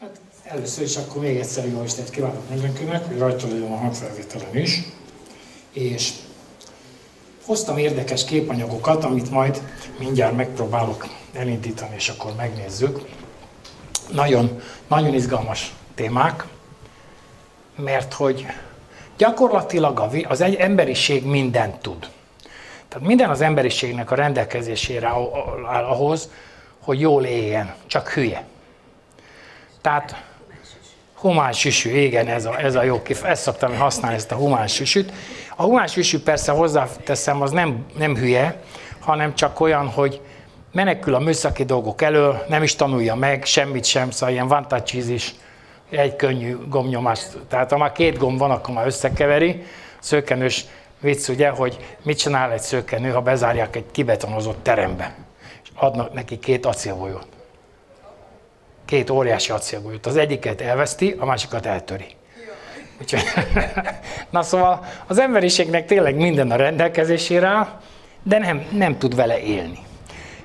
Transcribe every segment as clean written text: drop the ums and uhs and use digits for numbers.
Hát először is akkor még egyszer jó estét kívánok mindenkinek, hogy rajta legyen a hangfelvételen is. És hoztam érdekes képanyagokat, amit majd mindjárt megpróbálok elindítani, és akkor megnézzük. Nagyon izgalmas témák, mert hogy gyakorlatilag az emberiség mindent tud. Tehát minden az emberiségnek a rendelkezésére áll ahhoz, hogy jól éljen, csak hülye. Tehát humán süsű, igen, ez a jó kifejezés, ezt szoktam használni, ezt a humán süsűt. A humán süsű persze hozzáteszem, az nem hülye, hanem csak olyan, hogy menekül a műszaki dolgok elől, nem is tanulja meg, semmit sem, szóval ilyen one touch is, egy könnyű gombnyomás, tehát ha már két gomb van, akkor már összekeveri. Szőkenős vicc ugye, hogy mit csinál egy szőkenő, ha bezárják egy kibetonozott terembe, és adnak neki két acélgolyót. Két óriási acélgolyót. Az egyiket elveszti, a másikat eltöri. Úgyhogy, na szóval az emberiségnek tényleg minden a rendelkezésére áll, de nem tud vele élni.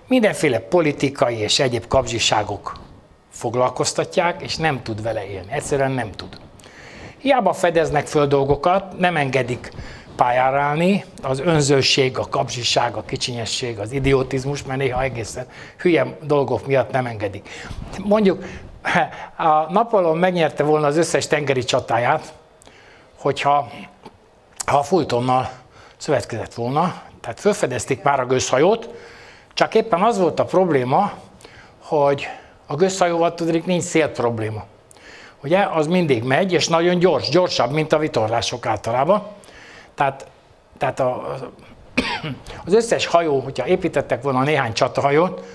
Mindenféle politikai és egyéb kapzsiságok foglalkoztatják, és nem tud vele élni. Egyszerűen nem tud. Hiába fedeznek föl dolgokat, nem engedik pályára állni, az önzőség, a kapzsiság, a kicsinyesség, az idiotizmus, mert néha egészen hülye dolgok miatt nem engedik. Mondjuk, a Napóleon megnyerte volna az összes tengeri csatáját, hogyha a Fultonnal szövetkezett volna, tehát felfedezték már a gőzhajót, csak éppen az volt a probléma, hogy a gőzhajóval tudjuk, nincs szél probléma. Ugye, az mindig megy, és nagyon gyors, gyorsabb, mint a vitorlások általában. Tehát az összes hajó, hogyha építettek volna néhány csatahajót,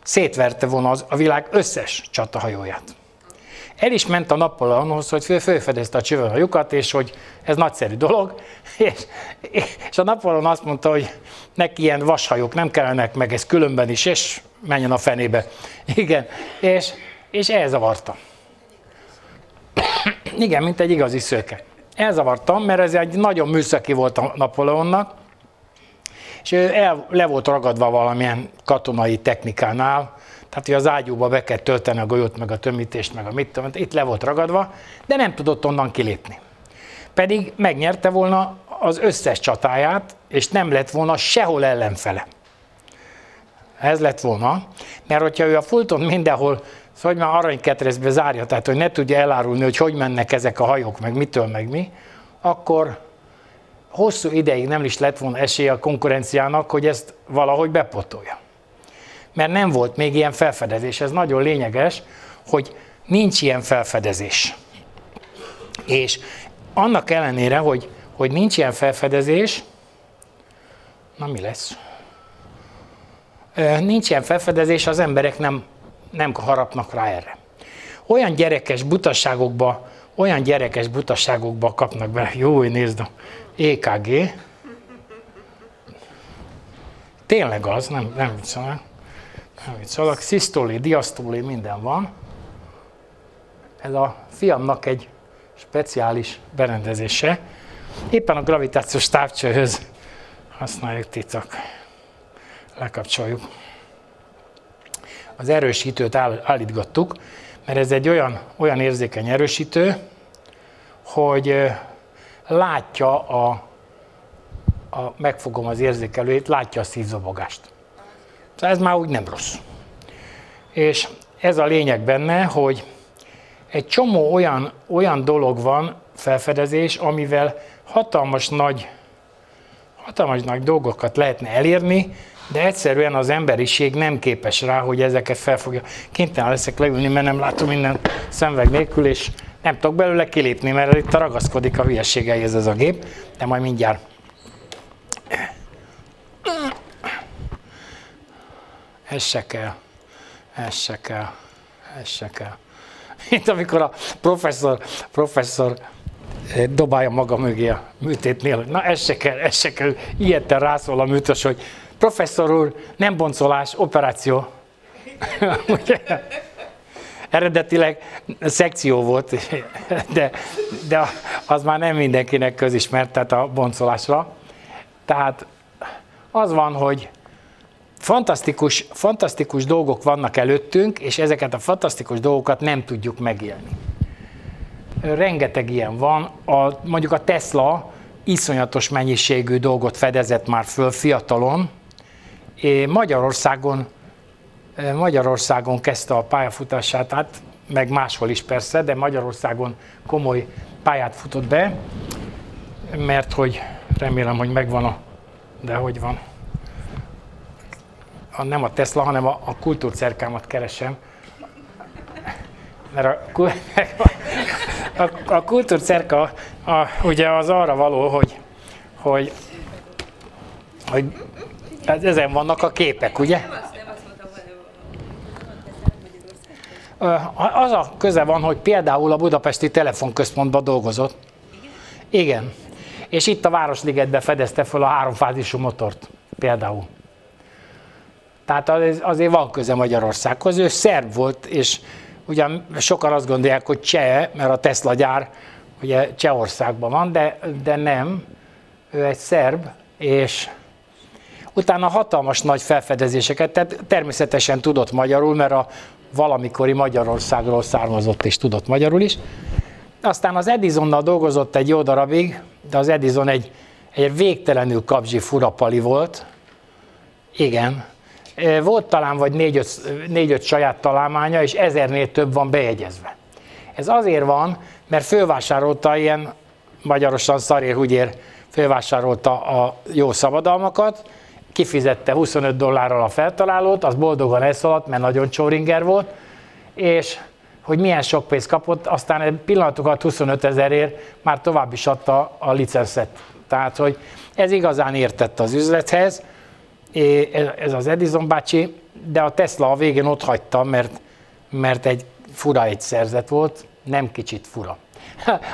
szétverte volna a világ összes csatahajóját. El is ment a Napóleonhoz, hogy felfedezte a csőhajókat, és hogy ez nagyszerű dolog, és a Napóleon azt mondta, hogy neki ilyen vashajók nem kellenek meg, ez különben is, és menjen a fenébe. Igen, és elzavarta. Igen, mint egy igazi szőke. Elzavartam, mert ez egy nagyon műszaki volt a Napóleonnak, és ő le volt ragadva valamilyen katonai technikánál, tehát hogy az ágyúba be kell tölteni a golyót, meg a tömítést, meg a mit tudom, itt le volt ragadva, de nem tudott onnan kilépni. Pedig megnyerte volna az összes csatáját, és nem lett volna sehol ellenfele. Ez lett volna, mert hogyha ő a Fulton mindenhol, szóval már aranyketrezbe zárja, tehát hogy ne tudja elárulni, hogy mennek ezek a hajók, meg mitől, meg mi, akkor hosszú ideig nem is lett volna esélye a konkurenciának, hogy ezt valahogy bepotolja. Mert nem volt még ilyen felfedezés. Ez nagyon lényeges, hogy nincs ilyen felfedezés. És annak ellenére, hogy nincs ilyen felfedezés, na mi lesz? Nincs ilyen felfedezés, az emberek nem harapnak rá erre. Olyan gyerekes butasságokba kapnak be, jó, hogy nézd a EKG. Tényleg az, nem viccelek. Szóval szisztóli, diasztóli, minden van. Ez a fiamnak egy speciális berendezése. Éppen a gravitációs távcsőhöz használjuk, titok. Lekapcsoljuk. Az erősítőt állítgattuk, mert ez egy olyan érzékeny erősítő, hogy látja megfogom az érzékelőjét, látja a szívzobogást. Tehát ez már úgy nem rossz. És ez a lényeg benne, hogy egy csomó olyan dolog van, felfedezés, amivel hatalmas nagy dolgokat lehetne elérni, de egyszerűen az emberiség nem képes rá, hogy ezeket felfogja. Kénytelen leszek leülni, mert nem látom minden szemüveg nélkül, és nem tudok belőle kilépni, mert itt ragaszkodik a hülyeségeihez ez a gép, de majd mindjárt. Ez se kell. Mint amikor a professzor dobálja maga mögé a műtétnél, hogy na ez se kell, ilyetten rászól a műtös, hogy professzor úr, nem boncolás, operáció. Eredetileg szekció volt, de az már nem mindenkinek közismert, tehát a boncolásra. Tehát az van, hogy fantasztikus dolgok vannak előttünk, és ezeket a fantasztikus dolgokat nem tudjuk megélni. Rengeteg ilyen van, mondjuk a Tesla iszonyatos mennyiségű dolgot fedezett már föl fiatalon. Magyarországon kezdte a pályafutását, hát meg máshol is persze, de Magyarországon komoly pályát futott be, mert hogy remélem, hogy megvan de hogy van. Nem a Tesla, hanem a kultúrcerkámat keresem. Mert a kultúrcerka ugye az arra való, hogy ezen vannak a képek, ugye? Az a köze van, hogy például a budapesti telefonközpontban dolgozott. Igen. És itt a Városligetben fedezte fel a háromfázisú motort például. Tehát azért van köze Magyarországhoz. Ő szerb volt, és ugyan sokan azt gondolják, hogy cseh, mert a Tesla gyár ugye Csehországban van, de nem. Ő egy szerb, és utána hatalmas nagy felfedezéseket, tehát természetesen tudott magyarul, mert a valamikori Magyarországról származott és tudott magyarul is. Aztán az Edisonnal dolgozott egy jó darabig, de az Edison egy végtelenül kapzsi furapali volt. Igen. Volt talán vagy 4-5 saját találmánya, és 1000-nél több van bejegyezve. Ez azért van, mert fölvásárolta ilyen, magyarosan szarér-húgyér fölvásárolta a jó szabadalmakat, kifizette $25 a feltalálót, az boldogan elszaladt, mert nagyon csóringer volt, és hogy milyen sok pénzt kapott, aztán egy pillanatokat 25 000-ért már tovább is adta a licenszet. Tehát, hogy ez igazán értett az üzlethez, ez az Edison bácsi, de a Tesla a végén ott hagyta, mert egy fura egyszerzet volt, nem kicsit fura.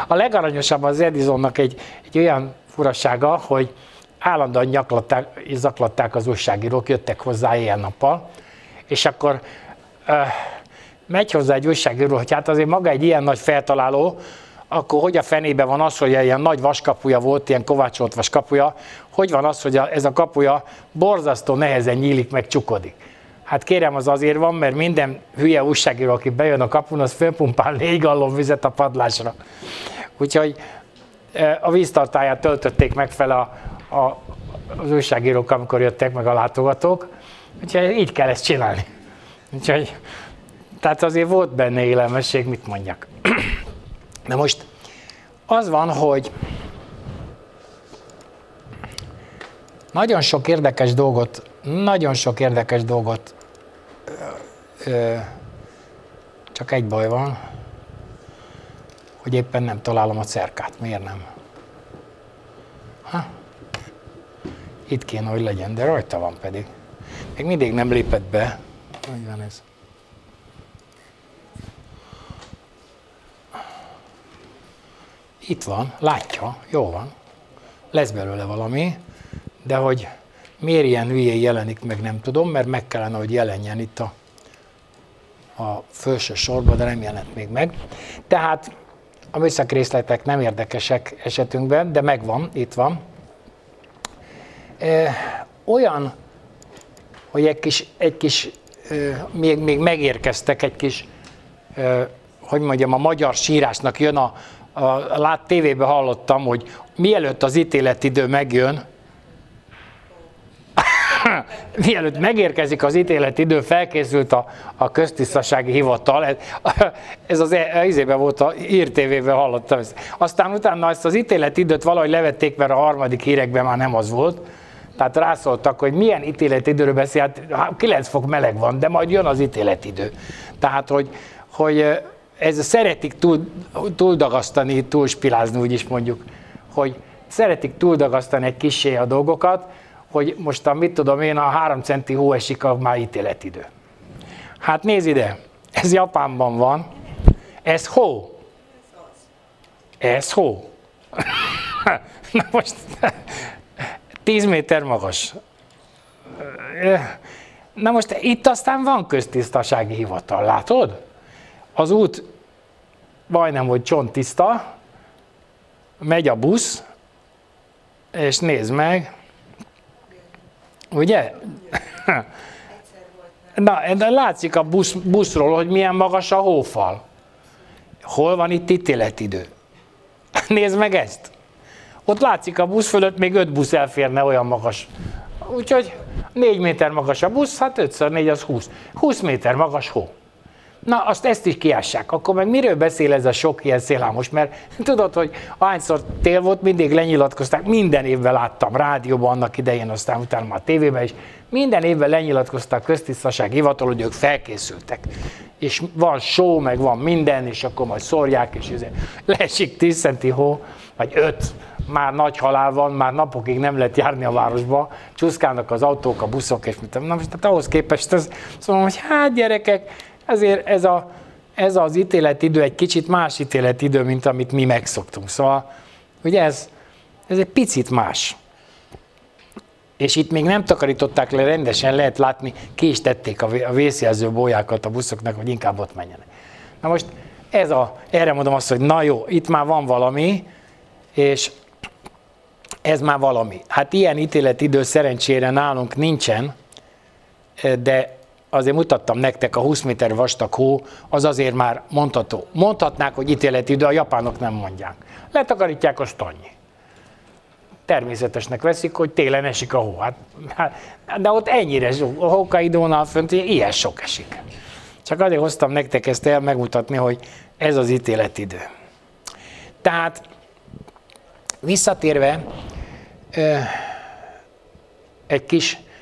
A legaranyosabb az Edisonnak egy olyan furasága, hogy állandóan zaklatták az újságírók, jöttek hozzá éjjel-nappal, és akkor megy hozzá egy újságíró, hogy hát azért maga egy ilyen nagy feltaláló, akkor hogy a fenében van az, hogy ilyen nagy vaskapuja volt, ilyen kovácsolt vaskapuja, hogy van az, hogy ez a kapuja borzasztó nehezen nyílik, meg csukodik. Hát kérem, az azért van, mert minden hülye újságíró, aki bejön a kapun, az fölpumpál 4 gallon vizet a padlásra. Úgyhogy a víztartályát töltötték meg fel az újságírók, amikor jöttek meg a látogatók. Úgyhogy így kell ezt csinálni. Úgyhogy, tehát azért volt benne élelmesség, mit mondjak. De most az van, hogy nagyon sok érdekes dolgot, csak egy baj van, hogy éppen nem találom a cerkát. Miért nem? Itt kéne, hogy legyen, de rajta van pedig. Még mindig nem lépett be. Hogy van ez? Itt van, látja, jó van. Lesz belőle valami, de hogy miért ilyen hülyén jelenik meg, nem tudom, mert meg kellene, hogy jelenjen itt a felső sorban, de nem jelent még meg. Tehát a műszakrészletek nem érdekesek esetünkben, de megvan, itt van. Olyan, hogy egy kis még megérkeztek egy kis, hogy mondjam, a magyar sírásnak jön tévében hallottam, hogy mielőtt az ítéletidő megjön, mielőtt megérkezik az ítéletidő, felkészült a köztisztasági hivatal. Ez az izében volt, a Hír TV-ben hallottam ezt. Aztán utána ezt az ítéletidőt valahogy levették, mert a harmadik hírekben már nem az volt. Tehát rászóltak, hogy milyen ítéletidőről beszél, hát 9 fok meleg van, de majd jön az ítéletidő. Tehát, hogy ez szeretik túldagasztani, túlspilázni, úgy is mondjuk, hogy szeretik túldagasztani egy kissé a dolgokat, hogy most mit tudom én, a 3 centi hó esik, már ítéletidő. Hát nézd ide, ez Japánban van, ez hó. Ez hó. Na most 10 méter magas. Na most itt aztán van köztisztasági hivatal, látod? Az út majdnem, hogy csonttiszta, megy a busz, és nézd meg, ugye? Na, de látszik a buszról, hogy milyen magas a hófal. Hol van itt ítéletidő? Nézd meg ezt! Ott látszik a busz fölött, még 5 busz elférne, olyan magas. Úgyhogy 4 méter magas a busz, hát 5x4 az 20. 20 méter magas hó. Na, ezt is kiássák. Akkor meg miről beszél ez a sok ilyen szélhámos? Mert tudod, hogy ahányszor tél volt, mindig lenyilatkozták, minden évben láttam rádióban annak idején, aztán utána már tévében is, minden évben lenyilatkozták a köztisztasági hivatal, hogy ők felkészültek. És van só, meg van minden, és akkor majd szórják, és leesik 10 centi hó, vagy 5, már nagy halál van, már napokig nem lehet járni a városba, csúszkálnak az autók, a buszok, és mit. Na most hát ahhoz képest azt mondom, hogy hát gyerekek, ezért ez az ítéletidő egy kicsit más ítéletidő, mint amit mi megszoktunk. Szóval ugye ez egy picit más. És itt még nem takarították le rendesen, lehet látni, ki is tették a vészjelző bójákat a buszoknak, hogy inkább ott menjenek. Na most erre mondom azt, hogy na jó, itt már van valami, és ez már valami. Hát ilyen ítéletidő szerencsére nálunk nincsen, de azért mutattam nektek, a 20 méter vastag hó, az azért már mondható. Mondhatnák, hogy ítéletidő, a japánok nem mondják. Letakarítják, azt annyi. Természetesnek veszik, hogy télen esik a hó. De ott ennyire sok, a Hokkaidónál fönt ilyen sok esik. Csak azért hoztam nektek ezt el megmutatni, hogy ez az ítéletidő. Tehát visszatérve,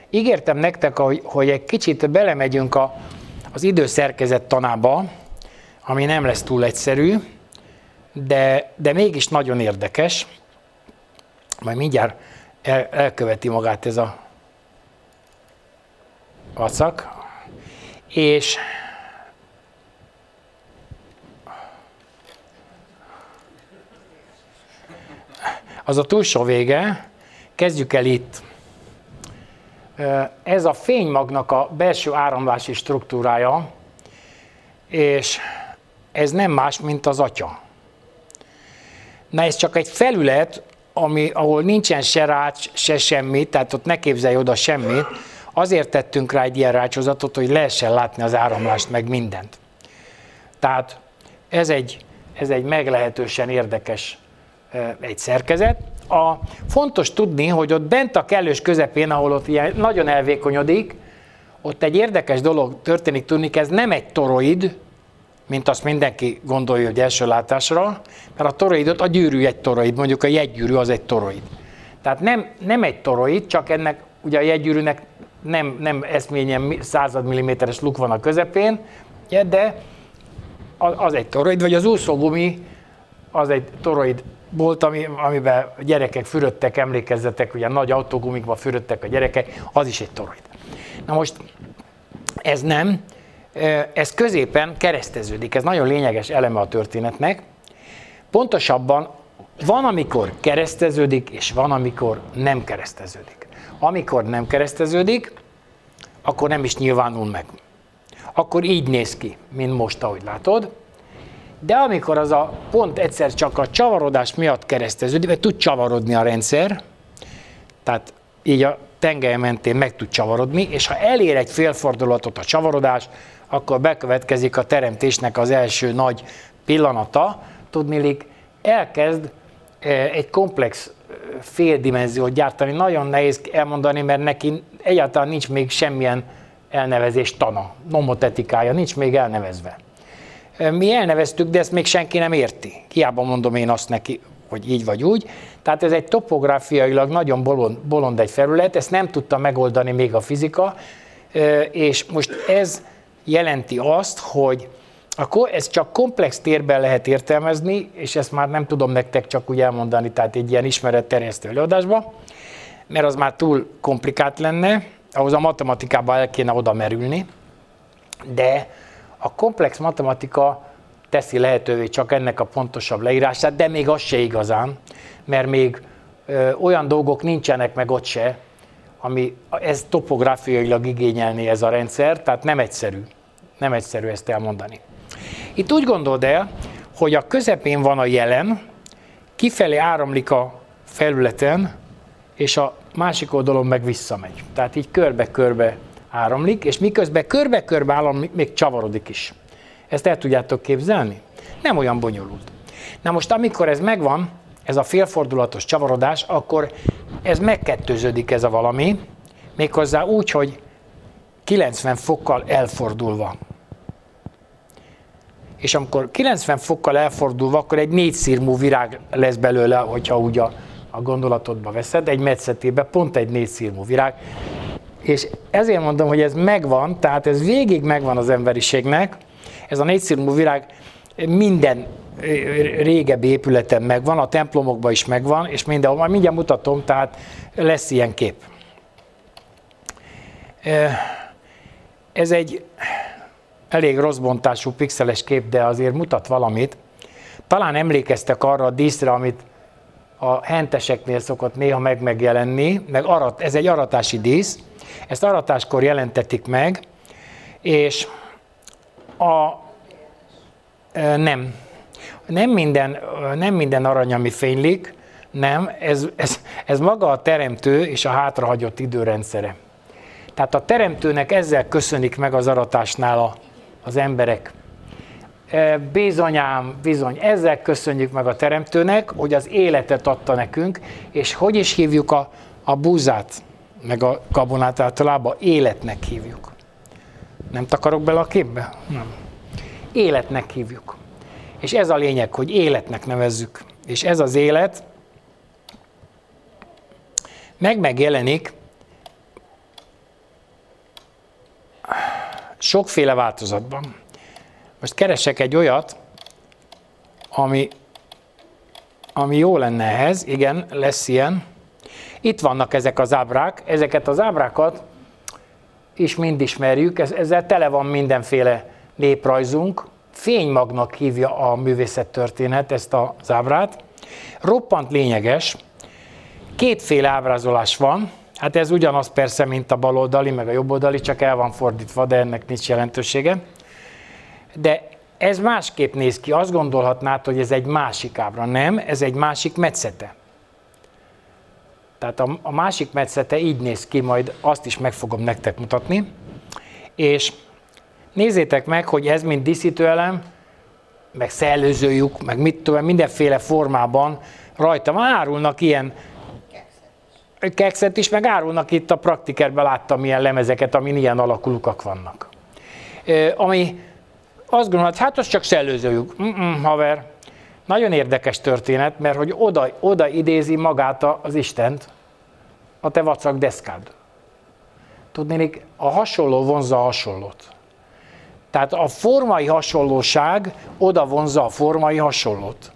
ígértem nektek, hogy egy kicsit belemegyünk az időszerkezet tanába, ami nem lesz túl egyszerű, de mégis nagyon érdekes. Majd mindjárt elköveti magát ez a vacak. És az a túlsó vége, kezdjük el itt. Ez a fénymagnak a belső áramlási struktúrája, és ez nem más, mint az atya. Na ez csak egy felület, ahol nincsen se rács, se semmi, tehát ott ne képzelj oda semmit, azért tettünk rá egy ilyen rácsozatot, hogy lehessen látni az áramlást, meg mindent. Tehát ez egy meglehetősen érdekes egy szerkezet. Fontos tudni, hogy ott bent a kellős közepén, ahol ott ilyen nagyon elvékonyodik, ott egy érdekes dolog történik, tudni, ez nem egy toroid, mint azt mindenki gondolja, hogy első látásra, mert a toroidot, a gyűrű egy toroid, mondjuk a jegygyűrű az egy toroid. Tehát nem egy toroid, csak ennek, ugye a jegygyűrűnek nem eszményen 100 mm-es luk van a közepén, de az egy toroid, vagy az úszógumi az egy toroid volt, amiben a gyerekek fürödtek, emlékezzetek, ugye nagy autógumikban fürödtek a gyerekek, az is egy toroid. Na most ez nem, ez középen kereszteződik, ez nagyon lényeges eleme a történetnek. Pontosabban van, amikor kereszteződik, és van, amikor nem kereszteződik. Amikor nem kereszteződik, akkor nem is nyilvánul meg. Akkor így néz ki, mint most, ahogy látod. De amikor az a pont egyszer csak a csavarodás miatt kereszteződik, mert tud csavarodni a rendszer, tehát így a tengely mentén meg tud csavarodni, és ha elér egy félfordulatot a csavarodás, akkor bekövetkezik a teremtésnek az első nagy pillanata. Tudniillik, elkezd egy komplex féldimenziót gyártani. Nagyon nehéz elmondani, mert neki egyáltalán nincs még semmilyen elnevezés tana, nomotetikája, nincs még elnevezve. Mi elneveztük, de ezt még senki nem érti. Hiába mondom én azt neki, hogy így vagy úgy. Tehát ez egy topográfiailag nagyon bolond egy felület, ezt nem tudta megoldani még a fizika, és most ez jelenti azt, hogy ezt csak komplex térben lehet értelmezni, és ezt már nem tudom nektek csak úgy elmondani, tehát egy ilyen ismeretterjesztő előadásban, mert az már túl komplikált lenne, ahhoz a matematikában el kéne oda merülni, de a komplex matematika teszi lehetővé csak ennek a pontosabb leírását, de még az se igazán, mert még olyan dolgok nincsenek meg ott se, ami ez topográfiailag igényelné ez a rendszer, tehát nem egyszerű ezt elmondani. Itt úgy gondold el, hogy a közepén van a jelen, kifelé áramlik a felületen, és a másik oldalon meg visszamegy. Tehát így körbe-körbe áramlik, és miközben körbe-körbe áramlik, még csavarodik is. Ezt el tudjátok képzelni? Nem olyan bonyolult. Na most, amikor ez megvan, ez a félfordulatos csavarodás, akkor ez megkettőződik ez a valami, méghozzá úgy, hogy 90 fokkal elfordulva. És amikor 90 fokkal elfordulva, akkor egy 4 szirmú virág lesz belőle, hogyha úgy a gondolatodba veszed, egy metszetébe pont egy 4 szirmú virág. És ezért mondom, hogy ez megvan, tehát ez végig megvan az emberiségnek, ez a 4 szirmú virág minden régebbi épületen megvan, a templomokban is megvan, és mindenhol, majd mindjárt mutatom, tehát lesz ilyen kép. Ez egy elég rossz bontású pixeles kép, de azért mutat valamit. Talán emlékeztek arra a díszre, amit a henteseknél szokott néha megjelenni, meg ez egy aratási dísz, ezt aratáskor jelentetik meg, és nem minden arany, ami fénylik, nem, ez maga a teremtő és a hátrahagyott időrendszere. Tehát a teremtőnek ezzel köszönik meg az aratásnál az emberek. Bizonyám, bizony, ezzel köszönjük meg a teremtőnek, hogy az életet adta nekünk, és hogy is hívjuk a búzát, meg a gabonát általában? Életnek hívjuk. Nem takarok bele a képbe? Nem. Életnek hívjuk. És ez a lényeg, hogy életnek nevezzük. És ez az élet megjelenik sokféle változatban. Most keresek egy olyat, ami jó lenne ehhez. Igen, lesz ilyen. Itt vannak ezek az ábrák. Ezeket az ábrákat is mind ismerjük. Ezzel tele van mindenféle néprajzunk. Fénymagnak hívja a művészettörténet ezt az ábrát. Roppant lényeges. Kétféle ábrázolás van. Hát ez ugyanaz persze, mint a baloldali, meg a jobboldali, csak el van fordítva, de ennek nincs jelentősége. De ez másképp néz ki. Azt gondolhatnád, hogy ez egy másik ábra. Nem, ez egy másik metszete. Tehát a másik metszete így néz ki, majd azt is meg fogom nektek mutatni. És nézzétek meg, hogy ez mind díszítőelem, meg szellőzőjük, meg mit tudom, mindenféle formában rajta van. Árulnak ilyen kekszet is, meg árulnak, itt a Praktikerben láttam ilyen lemezeket, amin ilyen alakú lukak vannak. Ami azt gondolod, hát az csak szellőzőjük. Haver, nagyon érdekes történet, mert hogy oda idézi magát az Istent, a te vacak deszkád. Tudnélik, a hasonló vonzza a hasonlót. Tehát a formai hasonlóság oda vonzza a formai hasonlót.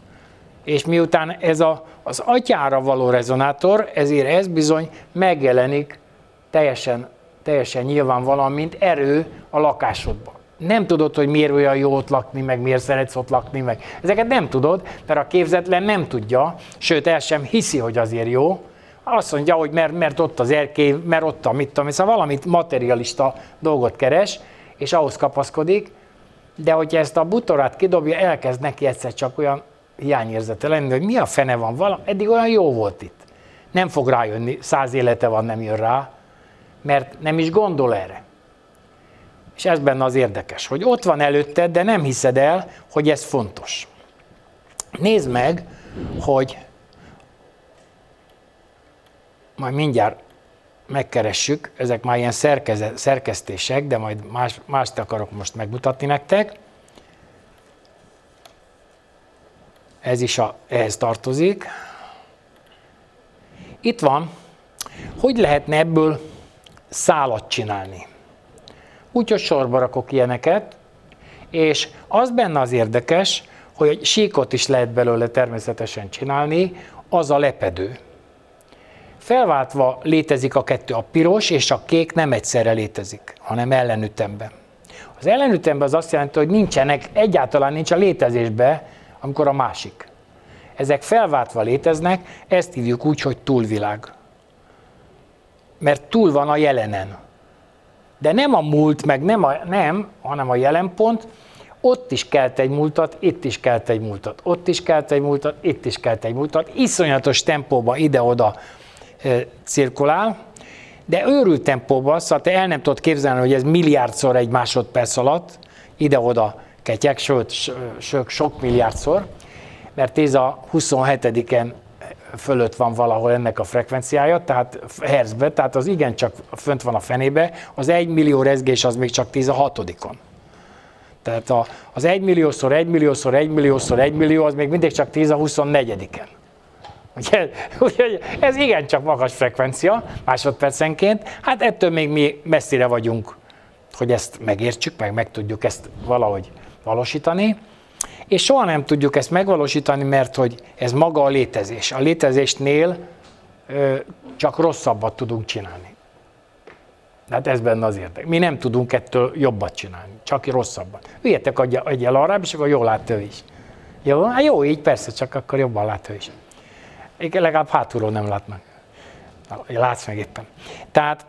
És miután ez az atyára való rezonátor, ezért ez bizony megjelenik teljesen nyilvánvalóan, mint erő a lakásodban. Nem tudod, hogy miért olyan jó ott lakni, meg miért szeretsz ott lakni, meg ezeket nem tudod, mert a képzetlen nem tudja, sőt el sem hiszi, hogy azért jó. Azt mondja, hogy mert ott az erkély, mert ott a mit tudom, szóval valamit materialista dolgot keres, és ahhoz kapaszkodik, de hogyha ezt a butorát kidobja, elkezd neki egyszer csak olyan hiányérzete lenni, hogy mi a fene van valami, eddig olyan jó volt itt. Nem fog rájönni, 100 élete van, nem jön rá, mert nem is gondol erre. És ez benne az érdekes, hogy ott van előtted, de nem hiszed el, hogy ez fontos. Nézd meg, hogy majd mindjárt megkeressük, ezek már ilyen szerkesztések, de majd mást akarok most megmutatni nektek. Ez is ehhez tartozik. Itt van, hogy lehetne ebből szálat csinálni. Úgyhogy sorba rakok ilyeneket, és az benne az érdekes, hogy egy síkot is lehet belőle természetesen csinálni, az a lepedő. Felváltva létezik a kettő, a piros és a kék nem egyszerre létezik, hanem ellenütemben. Az ellenütemben az azt jelenti, hogy egyáltalán nincs a létezésben, amikor a másik. Ezek felváltva léteznek, ezt hívjuk úgy, hogy túlvilág. Mert túl van a jelenen. De nem a múlt, meg nem, hanem a jelenpont, ott is kelt egy múltat, itt is kelt egy múltat, ott is kelt egy múltat, itt is kelt egy múltat, iszonyatos tempóban ide-oda cirkulál, de őrült tempóban, szóval te el nem tudod képzelni, hogy ez milliárdszor egy másodperc alatt, ide-oda ketyeg, sőt, sok milliárdszor, mert 10^27 fölött van valahol ennek a frekvenciája, tehát hertzbe, tehát az igencsak fönt van a fenébe, az 1 millió rezgés az még csak 16-on. Tehát az 1 milliószor 1 milliószor 1 milliószor 1 millió az még mindig csak 10^24. Úgyhogy ez igencsak magas frekvencia másodpercenként, hát ettől még mi messzire vagyunk, hogy ezt megértsük, meg tudjuk ezt valahogy valósítani, és soha nem tudjuk ezt megvalósítani, mert hogy ez maga a létezés. A létezésnél csak rosszabbat tudunk csinálni. Hát ez benne az érdek. Mi nem tudunk ettől jobbat csinálni, csak rosszabbat. Ügyetek egyel arrább, és akkor jól lát ő is. Jó? Hát jó, így persze, csak akkor jobban lát ő is. Legalább hátulról nem lát meg. Látsz meg éppen. Tehát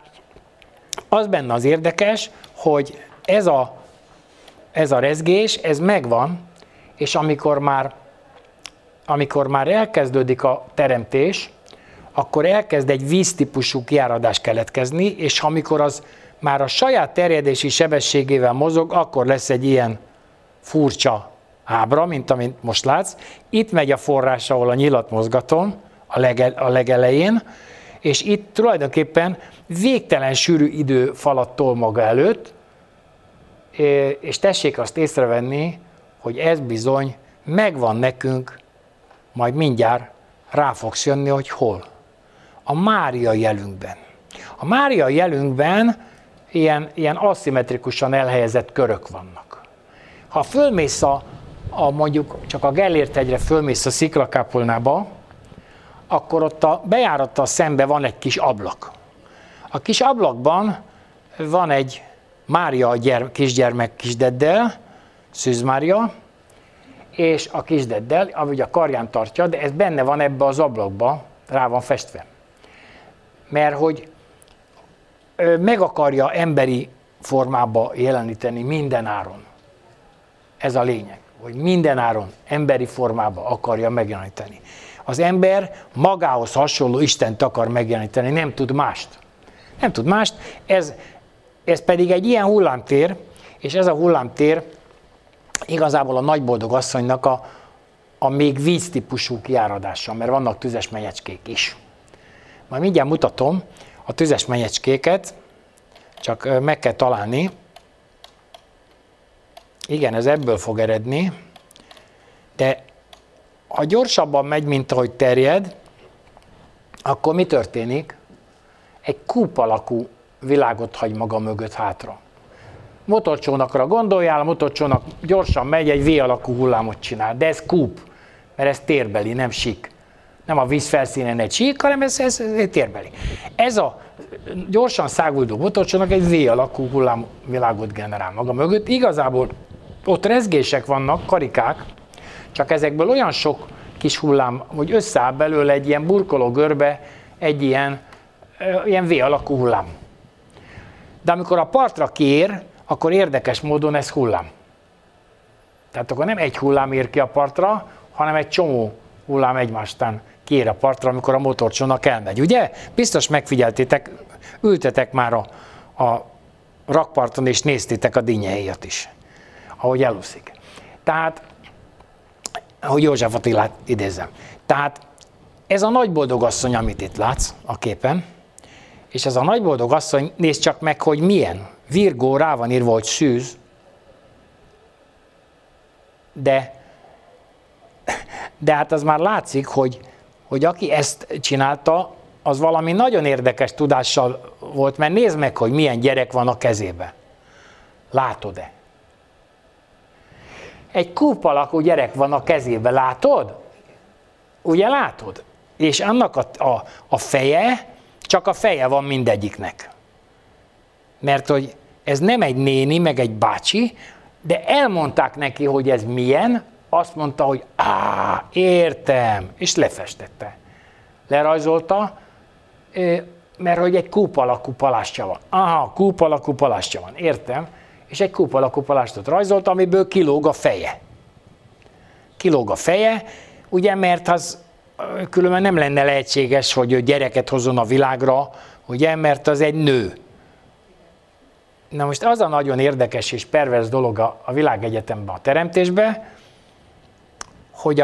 az benne az érdekes, hogy ez a rezgés, ez megvan, és amikor már elkezdődik a teremtés, akkor elkezd egy víztípusú kiáradás keletkezni, és amikor az már a saját terjedési sebességével mozog, akkor lesz egy ilyen furcsa ábra, mint amit most látsz. Itt megy a forrás, ahol a nyilat mozgatom, a legelején, és itt tulajdonképpen végtelen sűrű időfalat tol maga előtt, és tessék azt észrevenni, hogy ez bizony megvan nekünk, majd mindjárt rá fogsz jönni, hogy hol. A Mária jelünkben. A Mária jelünkben ilyen aszimmetrikusan elhelyezett körök vannak. Ha fölmész mondjuk csak a Gellért-hegyre fölmész a Sziklakápolnába, akkor ott a bejárattal szembe van egy kis ablak. A kis ablakban van egy Mária kisgyermek kisdeddel, Szűz Mária, és a kisdeddel, ahogy a karján tartja, de ez benne van ebbe az ablakba, rá van festve. Mert hogy meg akarja emberi formába jeleníteni minden áron. Ez a lényeg, hogy minden áron emberi formába akarja megjeleníteni. Az ember magához hasonló Istent akar megjeleníteni, nem tud mást. Nem tud mást, ez pedig egy ilyen hullámtér, és ez a hullámtér igazából a nagyboldog asszonynak a még víztípusú kiáradása, mert vannak tüzes menyecskék is. Majd mindjárt mutatom a tüzes menyecskéket, csak meg kell találni. Igen, ez ebből fog eredni, de ha gyorsabban megy, mint ahogy terjed, akkor mi történik? Egy kúp alakú világot hagy maga mögött hátra. Motorcsónakra gondoljál, a motorcsónak gyorsan megy, egy V alakú hullámot csinál, de ez kúp, mert ez térbeli, nem sík. Nem a víz felszínen egy sík, hanem ez térbeli. Ez a gyorsan száguldó motorcsónak egy V alakú hullámvilágot generál maga mögött. Igazából ott rezgések vannak, karikák, csak ezekből olyan sok kis hullám, hogy összeáll belőle egy ilyen burkoló görbe, egy ilyen V alakú hullám. De amikor a partra kiér, akkor érdekes módon ez hullám. Tehát akkor nem egy hullám ér ki a partra, hanem egy csomó hullám egymástán kiér a partra, amikor a motorcsónak elmegy. Ugye? Biztos megfigyeltétek, ültetek már a rakparton és néztétek a dinnyeiat is, ahogy elúszik. Tehát, ahogy József Attilát idézem. Tehát ez a nagyboldog asszony, amit itt látsz a képen, és ez a nagyboldog asszony, nézd csak meg, hogy milyen. Virgó, rá van írva, hogy szűz, de hát az már látszik, hogy aki ezt csinálta, az valami nagyon érdekes tudással volt, mert nézd meg, hogy milyen gyerek van a kezébe. Látod-e? Egy kúp alakú gyerek van a kezébe, látod? Ugye látod? És annak a feje, csak a feje van mindegyiknek. Mert hogy ez nem egy néni, meg egy bácsi, de elmondták neki, hogy ez milyen, azt mondta, hogy értem, és lefestette. Lerajzolta, mert hogy egy kúp alakú palástja van. Kúp alakú palástja van, értem, és egy kúp alakú palástot rajzolta, amiből kilóg a feje. Kilóg a feje, ugye, mert az különben nem lenne lehetséges, hogy ő gyereket hozzon a világra, ugye, mert az egy nő. Na most az a nagyon érdekes és pervers dolog a világegyetemben, a teremtésben, hogy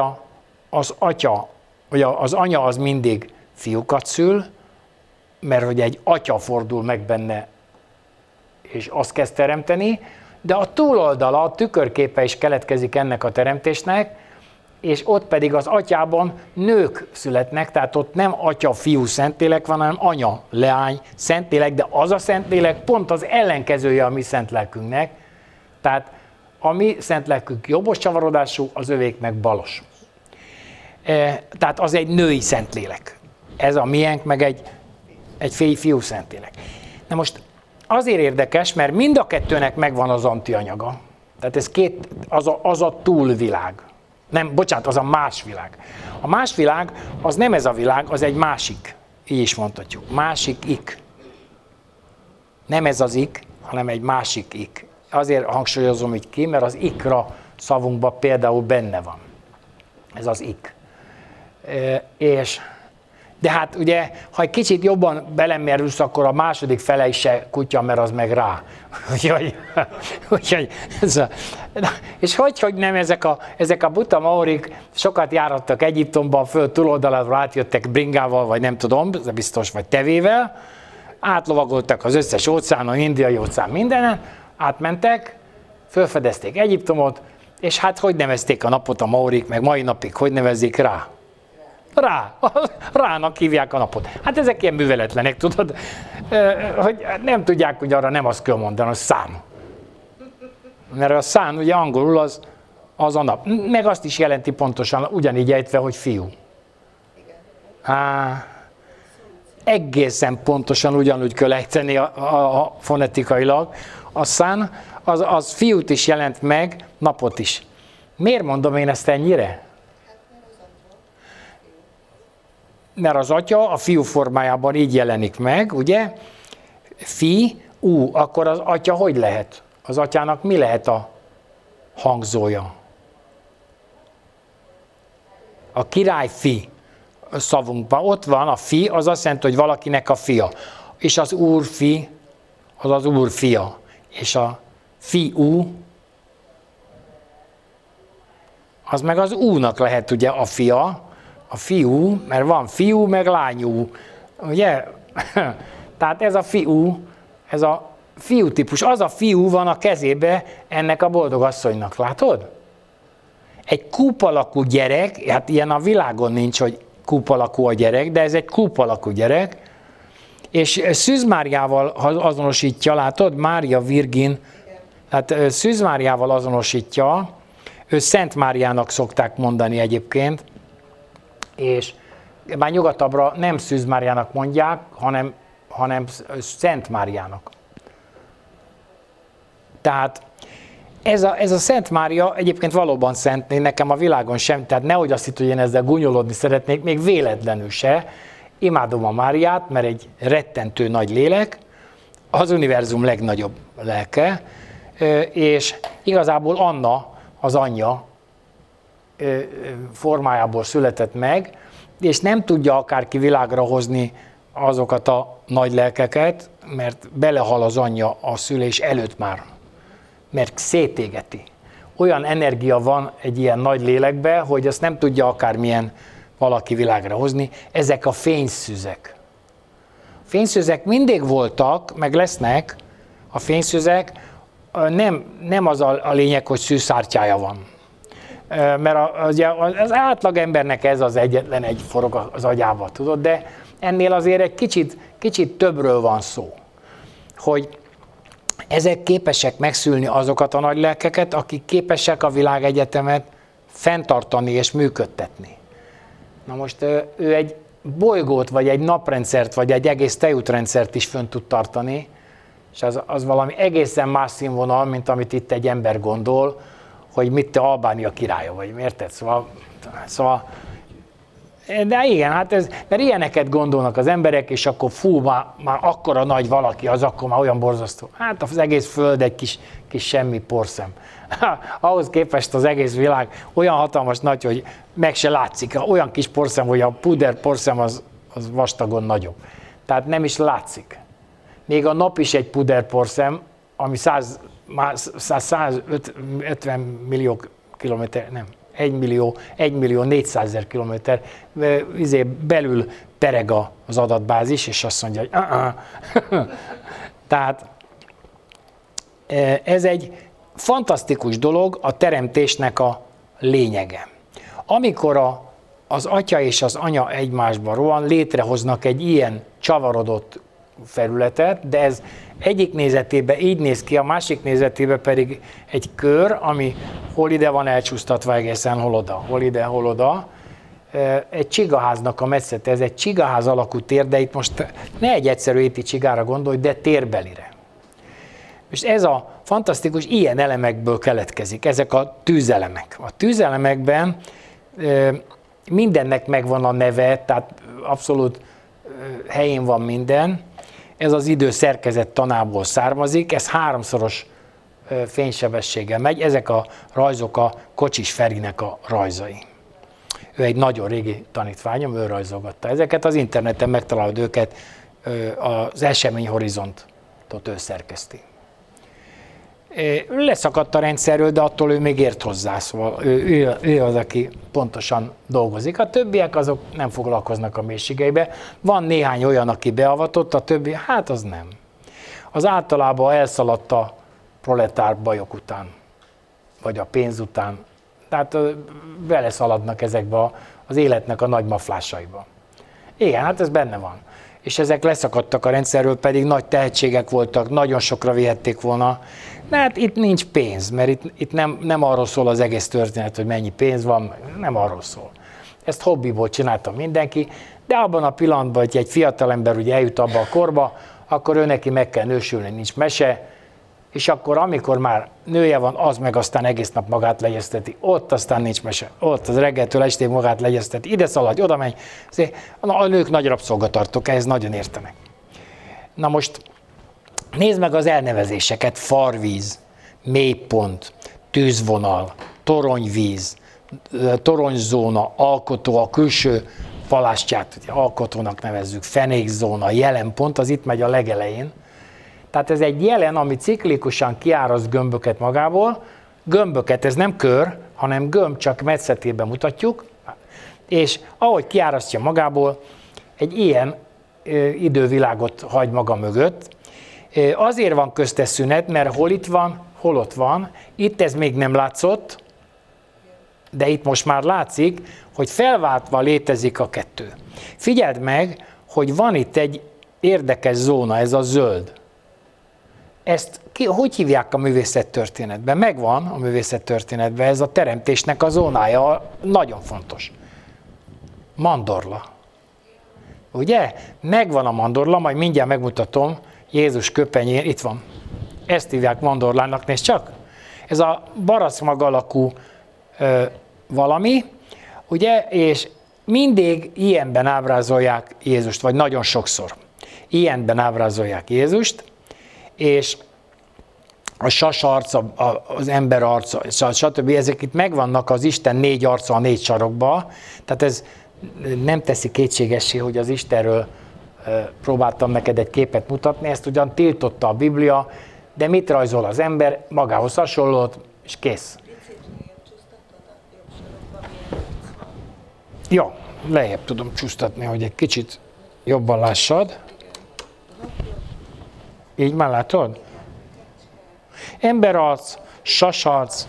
az atya, vagy az anya az mindig fiúkat szül, mert hogy egy atya fordul meg benne, és azt kezd teremteni, de a túloldala, a tükörképe is keletkezik ennek a teremtésnek, és ott pedig az atyában nők születnek, tehát ott nem atya, fiú, szentlélek van, hanem anya, leány, szentlélek, de az a szentlélek pont az ellenkezője a mi szentlelkünknek, tehát a mi szentlelkünk jobbos csavarodású, az övék meg balos. Tehát az egy női szentlélek. Ez a miénk meg egy fiú szentlélek. Na most azért érdekes, mert mind a kettőnek megvan az antianyaga. Tehát ez az a túlvilág. Nem, bocsánat, az a más világ. A más világ az nem ez a világ, az egy másik. Így is mondhatjuk. Másik ik. Nem ez az ik, hanem egy másik ik. Azért hangsúlyozom így ki, mert az ikra szavunkban például benne van. Ez az ik. De hát ugye, ha egy kicsit jobban belemerülsz, akkor a második fele is se kutya, mert az meg rá. És hogy nem ezek a buta maorik sokat járattak Egyiptomban, föl túloldalára átjöttek bringával, vagy nem tudom, biztos, vagy tevével, átlovagoltak az összes óceánon, Indiai óceán mindenen, átmentek, fölfedezték Egyiptomot, és hát hogy nevezték a napot a maorik, meg mai napig hogy nevezik rá? Rának hívják a napot. Hát ezek ilyen műveletlenek, tudod, hogy nem tudják, hogy arra nem azt kell mondani, az szán. Mert a szán ugye angolul az a nap. Meg azt is jelenti pontosan, ugyanígy ejtve, hogy fiú. Egészen pontosan ugyanúgy kell ejteni a fonetikailag. A szán az fiút is jelent meg, napot is. Miért mondom én ezt ennyire? Mert az atya a fiú formájában így jelenik meg, ugye? Akkor az atya hogy lehet? Az atyának mi lehet a hangzója? A királyfi szavunkban ott van a fi, az azt jelenti, hogy valakinek a fia. És az úrfi, az az úr fia. És a fiú, az meg az únak lehet ugye a fia, a fiú, mert van fiú, meg lányú, ugye? Tehát ez a fiú típus, az a fiú van a kezébe ennek a boldog asszonynak, látod? Egy kúp alakú gyerek, hát ilyen a világon nincs, hogy kúp alakú a gyerek, de ez egy kúp alakú gyerek, és Szűz Máriával azonosítja, látod? Mária Virgin, hát Szűz Máriával azonosítja, ő Szent Máriának szokták mondani egyébként, és már nyugatabbra nem Szűz Máriának mondják, hanem Szent Máriának. Tehát ez a Szent Mária egyébként valóban szent, nekem a világon sem, tehát nehogy azt hitt, hogy én ezzel gúnyolódni szeretnék, még véletlenül se. Imádom a Máriát, mert egy rettentő nagy lélek, az univerzum legnagyobb lelke, és igazából Anna, az anyja formájából született meg, és nem tudja akárki világra hozni azokat a nagy lelkeket, mert belehal az anyja a szülés előtt már, mert szétégeti. Olyan energia van egy ilyen nagy lélekbe, hogy azt nem tudja akármilyen valaki világra hozni. Ezek a fényszüzek. A fényszüzek mindig voltak, meg lesznek. A fényszüzek nem az a lényeg, hogy szűzszártyája van. Mert az átlag embernek ez az egyetlen egy forog az agyába, tudod, de ennél azért egy kicsit többről van szó. Hogy ezek képesek megszülni azokat a nagy lelkeket, akik képesek a világegyetemet fenntartani és működtetni. Na most ő egy bolygót, vagy egy naprendszert, vagy egy egész tejútrendszert is fönn tud tartani, és az valami egészen más színvonal, mint amit itt egy ember gondol, hogy mit te Albánia királya vagy, érted? Szóval de igen, hát mert ilyeneket gondolnak az emberek, és akkor fú, már akkora nagy valaki, az akkor már olyan borzasztó. Hát az egész föld egy kis semmi porszem. Ahhoz képest az egész világ olyan hatalmas nagy, hogy meg se látszik. Olyan kis porszem, hogy a puder porszem az vastagon nagyobb. Tehát nem is látszik. Még a nap is egy puderporszem, ami 150 millió kilométer, nem, 1 millió 400 000 kilométer belül pereg az adatbázis, és azt mondja, hogy Tehát ez egy fantasztikus dolog, a teremtésnek a lényege. Amikor az atya és az anya egymásban rohan, létrehoznak egy ilyen csavarodott felületet, de ez egyik nézetében így néz ki, a másik nézetében pedig egy kör, ami hol ide van elcsúsztatva egészen, hol oda, hol ide, hol oda. Egy csigaháznak a metszete, ez egy csigaház alakú tér, de itt most ne egy egyszerű éti csigára gondolj, de térbelire. És ez a fantasztikus, ilyen elemekből keletkezik, ezek a tűzelemek. A tűzelemekben mindennek megvan a neve, tehát abszolút helyén van minden. Ez az idő szerkezet tanából származik, ez 3-szoros fénysebességgel megy, ezek a rajzok a Kocsis Ferinek a rajzai. Ő egy nagyon régi tanítványom, ő rajzolgatta ezeket, az interneten megtalálod őket, az Esemény Horizontot ő szerkeszti. Leszakadt a rendszerről, de attól ő még ért hozzá, szóval ő az, aki pontosan dolgozik. A többiek azok nem foglalkoznak a mélységeibe. Van néhány olyan, aki beavatott, a többi, hát az nem. Az általában elszaladt a proletár bajok után, vagy a pénz után. Tehát vele szaladnak ezekbe az életnek a nagy maflásaiba. Igen, hát ez benne van. És ezek leszakadtak a rendszerről, pedig nagy tehetségek voltak, nagyon sokra vihették volna. De hát itt nincs pénz, mert itt nem arról szól az egész történet, hogy mennyi pénz van, nem arról szól. Ezt hobbiból csinálta mindenki, de abban a pillanatban, hogy egy fiatalember ugye eljut abba a korba, akkor ő neki meg kell nősülni, nincs mese, és akkor amikor már nője van, az meg aztán egész nap magát legyezteti, ott aztán nincs mese, ott az reggeltől estig magát legyezteti, ide szaladj, oda menj. A nők nagy rabszolgatartók, ehhez nagyon értenek. Na most nézd meg az elnevezéseket: farvíz, mélypont, tűzvonal, toronyvíz, toronyzóna, alkotó, a külső palástját ugye alkotónak nevezzük, fenékzóna, jelenpont, az itt megy a legelején. Tehát ez egy jelen, ami ciklikusan kiáraszt gömböket magából. Gömböket, ez nem kör, hanem gömb, csak metszetében mutatjuk, és ahogy kiárasztja magából, egy ilyen idővilágot hagy maga mögött. Azért van köztes szünet, mert hol itt van, hol ott van. Itt ez még nem látszott, de itt most már látszik, hogy felváltva létezik a kettő. Figyeld meg, hogy van itt egy érdekes zóna, ez a zöld. Ezt hogy hívják a művészettörténetben? Megvan a művészettörténetben, ez a teremtésnek a zónája, nagyon fontos. Mandorla. Ugye? Megvan a mandorla, majd mindjárt megmutatom, Jézus köpenyén, itt van. Ezt hívják mandorlának, nézd csak. Ez a barackmag alakú valami, ugye, és mindig ilyenben ábrázolják Jézust, vagy nagyon sokszor. Ilyenben ábrázolják Jézust, és a sasarc, az ember arca, stb. Ezek itt megvannak az Isten 4 arca a 4 sarokba, tehát ez nem teszi kétségessé, hogy az Istenről próbáltam neked egy képet mutatni, ezt ugyan tiltotta a Biblia, de mit rajzol az ember? Magához hasonlót, és kész. Jó, lejjebb tudom csúsztatni, hogy egy kicsit jobban lássad. Így már látod? Emberarc, sasarc,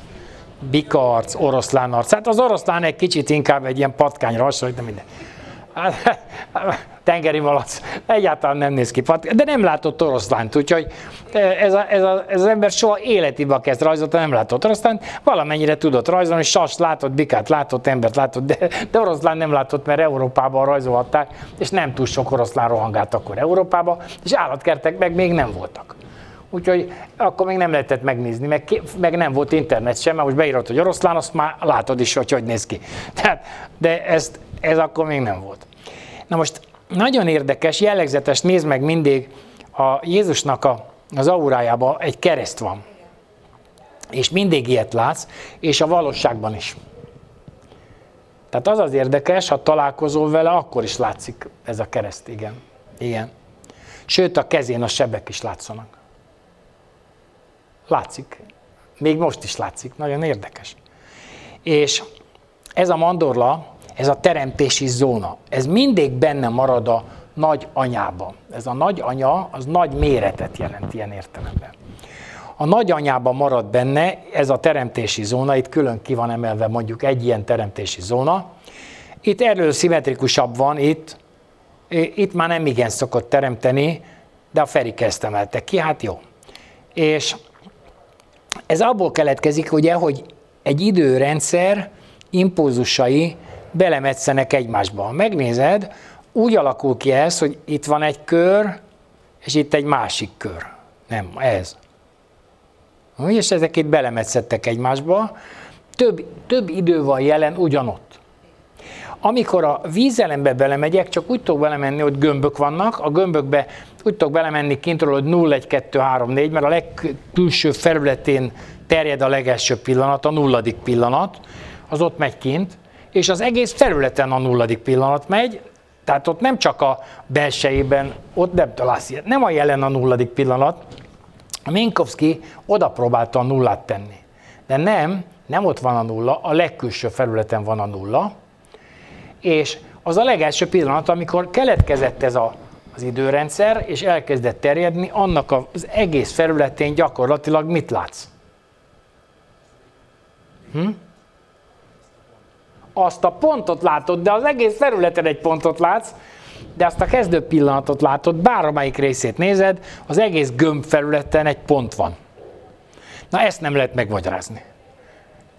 bikaarc, oroszlánarc. Hát az oroszlán egy kicsit inkább egy ilyen patkányra hasonlít, de minden. Tengeri malac, egyáltalán nem néz ki patkány, de nem látott oroszlánt, úgyhogy ez az ember soha életében kezd rajzolni, nem látott oroszlánt, valamennyire tudott rajzolni, sast látott, bikát látott, embert látott, de oroszlán nem látott, mert Európában rajzolhatták, és nem túl sok oroszlán rohangált akkor Európába, és állatkertek meg még nem voltak. Úgyhogy akkor még nem lehetett megnézni, meg nem volt internet sem, mert most beírod, hogy oroszlán, azt már látod is, hogy néz ki. De ez akkor még nem volt. Na most nagyon érdekes, jellegzetes, nézd meg mindig, a Jézusnak az aurájában egy kereszt van. És mindig ilyet látsz, és a valóságban is. Tehát az érdekes, ha találkozol vele, akkor is látszik ez a kereszt, igen. Igen. Sőt, a kezén a sebek is látszanak. Látszik. Még most is látszik. Nagyon érdekes. És ez a mandorla, ez a teremtési zóna, ez mindig benne marad a nagy anyában. Ez a nagy anya, az nagy méretet jelent ilyen értelemben. A nagy anyában marad benne ez a teremtési zóna, itt külön ki van emelve mondjuk egy ilyen teremtési zóna. Itt erről szimmetrikusabb van, itt már nem igen szokott teremteni, de a Ferike ezt emelte ki, hát jó. És ez abból keletkezik, ugye, hogy egy időrendszer impulzusai belemetszenek egymásba. Ha megnézed, úgy alakul ki ez, hogy itt van egy kör, és itt egy másik kör. Nem, ez. És ezek itt belemetszettek egymásba. Több idő van jelen ugyanott. Amikor a vízelembe belemegyek, csak úgy tudok belemenni, hogy gömbök vannak, a gömbökbe úgy tudok belemenni kintről, hogy 0, 1, 2, 3, 4, mert a legkülső felületén terjed a legelső pillanat, a nulladik pillanat, az ott megy kint, és az egész felületen a nulladik pillanat megy, tehát ott nem csak a belsejében, ott nem találsz ilyet, nem a jelen a nulladik pillanat. A Minkowski oda próbálta a nullát tenni, de nem ott van a nulla, a legkülső felületen van a nulla, és az a legelső pillanat, amikor keletkezett ez az időrendszer, és elkezdett terjedni, annak az egész felületén gyakorlatilag mit látsz? Azt a pontot látod, de az egész felületen egy pontot látsz, de azt a kezdő pillanatot látod, bármelyik részét nézed, az egész gömb felületen egy pont van. Na ezt nem lehet megmagyarázni.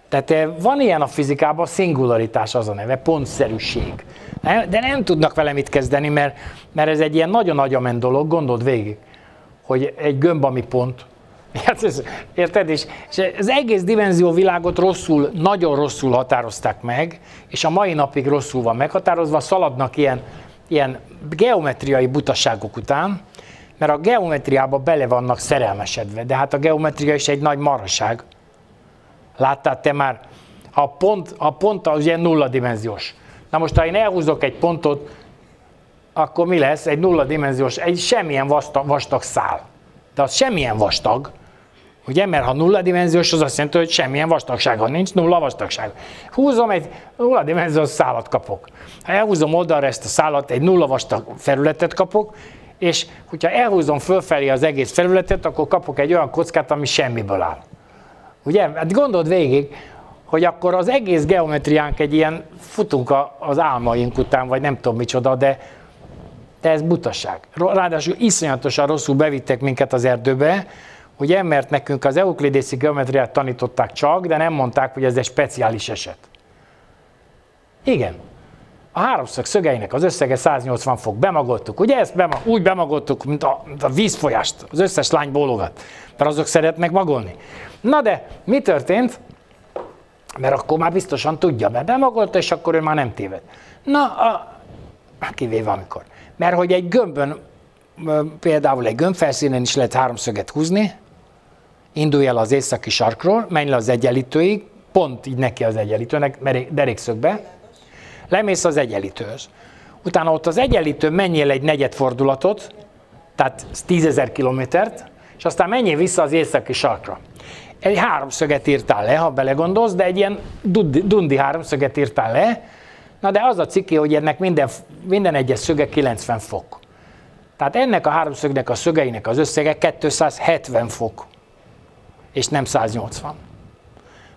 Tehát van ilyen a fizikában, szingularitás az a neve, pontszerűség. De nem tudnak vele mit kezdeni, mert ez egy ilyen nagyon agyament dolog, gondold végig, hogy egy gömb, ami pont. Érted? És az egész dimenzióvilágot nagyon rosszul határozták meg, és a mai napig rosszul van meghatározva, szaladnak ilyen geometriai butaságok után, mert a geometriába bele vannak szerelmesedve, de hát a geometria is egy nagy marhaság. Láttál te már, a pont az ugye nulladimenziós. Na most, ha én elhúzok egy pontot, akkor mi lesz? Egy nulladimenziós, egy semmilyen vastag szál. De az semmilyen vastag, ugye? Mert ha nulladimenziós, az azt jelenti, hogy semmilyen vastagsága nincs, nulla vastagság. Húzom, egy nulladimenziós szálat kapok. Ha elhúzom oldalra ezt a szálat, egy nulla vastag felületet kapok, és hogyha elhúzom fölfelé az egész felületet, akkor kapok egy olyan kockát, ami semmiből áll. Ugye? Hát gondold végig, hogy akkor az egész geometriánk egy ilyen, futunk az álmaink után, vagy nem tudom micsoda, de ez butaság. Ráadásul iszonyatosan rosszul bevittek minket az erdőbe, ugye, mert nekünk az euklidészi geometriát tanították csak, de nem mondták, hogy ez egy speciális eset. Igen. A háromszög szögeinek az összege 180 fok. Bemagoltuk. Ugye ezt úgy bemagoltuk, mint a vízfolyást. Az összes lány bólogat. Mert azok szeretnek magolni. Na de mi történt? Mert akkor már biztosan tudja, mert bemagolta, és akkor ő már nem téved. Na, kivéve amikor. Mert hogy egy gömbön, például egy gömbfelszínen is lehet háromszöget húzni, indulj el az északi sarkról, menj le az egyenlítőig, pont így neki az egyenlítőnek, derékszögbe, lemész az egyenlítőhöz. Utána ott az egyenlítőn menjél egy negyedfordulatot, tehát 10 000 kilométert, és aztán menjél vissza az északi sarkra. Egy háromszöget írtál le, ha belegondolsz, de egy ilyen dundi háromszöget írtál le, na de az a ciki, hogy ennek minden egyes szöge 90 fok. Tehát ennek a háromszögnek a szögeinek az összege 270 fok, és nem 180.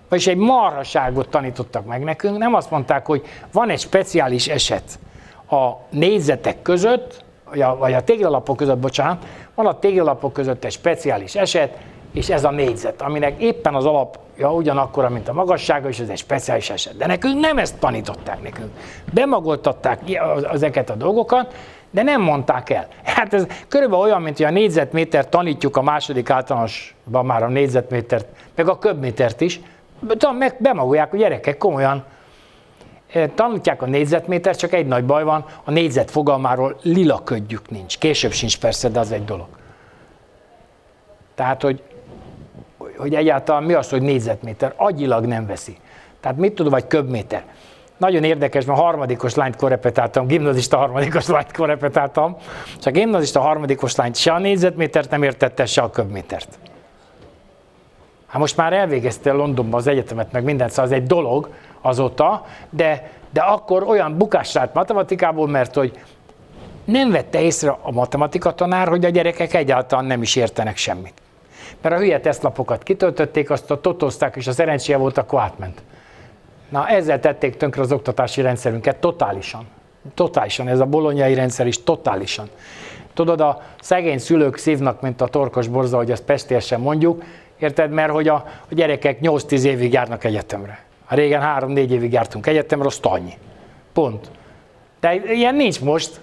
Vagyis egy marhaságot tanítottak meg nekünk, nem azt mondták, hogy van egy speciális eset a négyzetek között, vagy a téglalapok között, bocsánat, van a téglalapok között egy speciális eset, és ez a négyzet, aminek éppen az alapja ugyanakkora, mint a magassága, és ez egy speciális eset. De nekünk nem ezt tanították nekünk. Bemagoltatták ezeket a dolgokat, de nem mondták el. Hát ez körülbelül olyan, mint hogy a négyzetmétert tanítjuk a második általánosban már a négyzetmétert, meg a köbmétert is, meg bemagolják a gyerekek komolyan. Tanítják a négyzetmétert, csak egy nagy baj van, a négyzet fogalmáról lila ködjük nincs. Később sincs persze, de az egy dolog. Tehát, hogy egyáltalán mi az, hogy négyzetméter? Agyilag nem veszi. Tehát mit tudom, vagy köbméter? nagyon érdekes, mert harmadikos lányt korrepetáltam, gimnazista harmadikos lányt korrepetáltam, és a gimnazista harmadikos lányt se a négyzetmétert nem értette, se a köbmétert. Hát most már elvégezte Londonban az egyetemet, meg mindent, szóval ez egy dolog azóta, de akkor olyan bukás állt matematikából, mert hogy nem vette észre a matematika tanár, hogy a gyerekek egyáltalán nem is értenek semmit. Mert a hülye tesztlapokat kitöltötték, azt a totozták, és a szerencséje volt, akkor átment. Na, ezzel tették tönkre az oktatási rendszerünket totálisan. Totálisan, ez a bolonyai rendszer is totálisan. Tudod, a szegény szülők szívnak, mint a torkos borza, hogy ezt pestélyesen mondjuk, érted? Mert hogy a gyerekek 8-10 évig járnak egyetemre. Ha régen 3-4 évig jártunk egyetemre, azt annyi. Pont. De ilyen nincs most.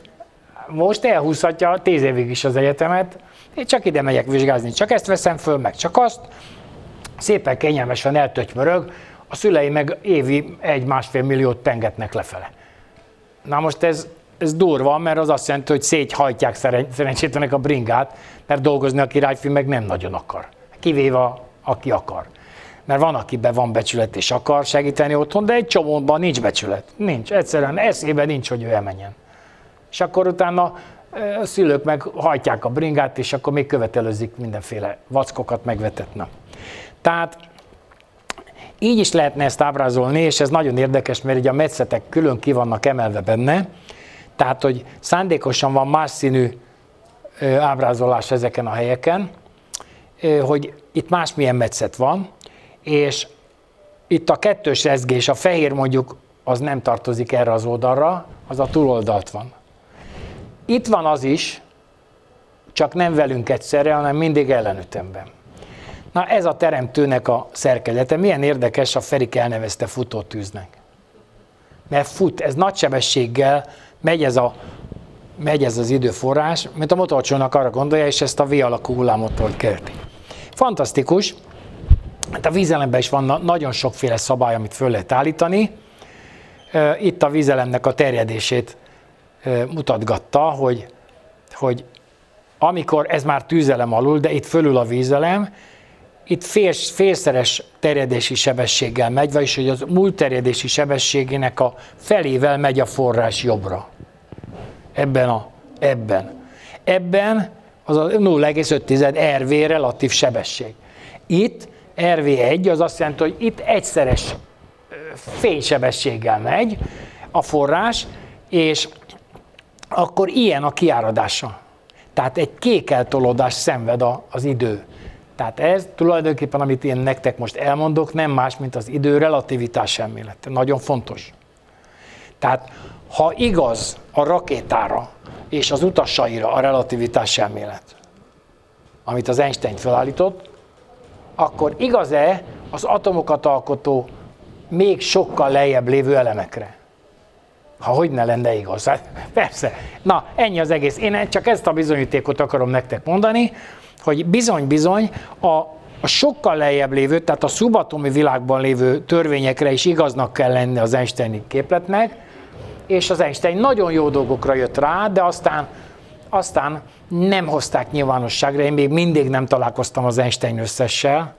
Most elhúzhatja 10 évig is az egyetemet. Én csak ide megyek vizsgázni, csak ezt veszem föl, meg csak azt. Szépen kényelmesen eltötymörög, a szülei meg évi 1-1,5 milliót pengetnek lefele. Na most ez durva, mert az azt jelenti, hogy széthajtják szerencsétlenek a bringát, mert dolgozni a királyfi meg nem nagyon akar. Kivéve aki akar. Mert van, akiben van becsület és akar segíteni otthon, de egy csomóban nincs becsület. Nincs, egyszerűen eszében nincs, hogy ő elmenjen. És akkor utána a szülők meg hajtják a bringát, és akkor még követelőzik mindenféle vackokat megvetetni. Tehát így is lehetne ezt ábrázolni, és ez nagyon érdekes, mert ugye a metszetek külön ki vannak emelve benne, tehát hogy szándékosan van más színű ábrázolás ezeken a helyeken, hogy itt másmilyen metszet van, és itt a kettős rezgés, a fehér mondjuk, az nem tartozik erre az oldalra, az a túloldalt van. Itt van az is, csak nem velünk egyszerre, hanem mindig ellenütemben. Na ez a teremtőnek a szerkezete. Milyen érdekes, a Ferik elnevezte futótűznek. Mert fut, ez nagy sebességgel megy ez az időforrás, mint a motorcsónak arra gondolja, és ezt a V-alakú hullámmotor kelti. Fantasztikus. Hát a vízelemben is van nagyon sokféle szabály, amit föl lehet állítani. Itt a vízelemnek a terjedését mutatgatta, hogy amikor ez már tűzelem alul, de itt fölül a vízelem, itt félszeres terjedési sebességgel megy, vagyis hogy az múlt terjedési sebességének a felével megy a forrás jobbra. Ebben az a 0,5 RV relatív sebesség. Itt RV1 az azt jelenti, hogy itt egyszeres fénysebességgel megy a forrás, és akkor ilyen a kiáradása. Tehát egy kék eltolódást szenved az idő. Tehát ez tulajdonképpen, amit én nektek most elmondok, nem más, mint az idő relativitás elmélete. Nagyon fontos. Tehát ha igaz a rakétára és az utasaira a relativitás elmélet, amit az Einstein felállított, akkor igaz-e az atomokat alkotó még sokkal lejjebb lévő elemekre? Ha hogy ne lenne igaz? Hát persze. Na, ennyi az egész. Én csak ezt a bizonyítékot akarom nektek mondani, hogy bizony-bizony a sokkal lejjebb lévő, tehát a szubatomi világban lévő törvényekre is igaznak kell lenni az Einsteini képletnek, és az Einstein nagyon jó dolgokra jött rá, de aztán nem hozták nyilvánosságra. Én még mindig nem találkoztam az Einstein összessel,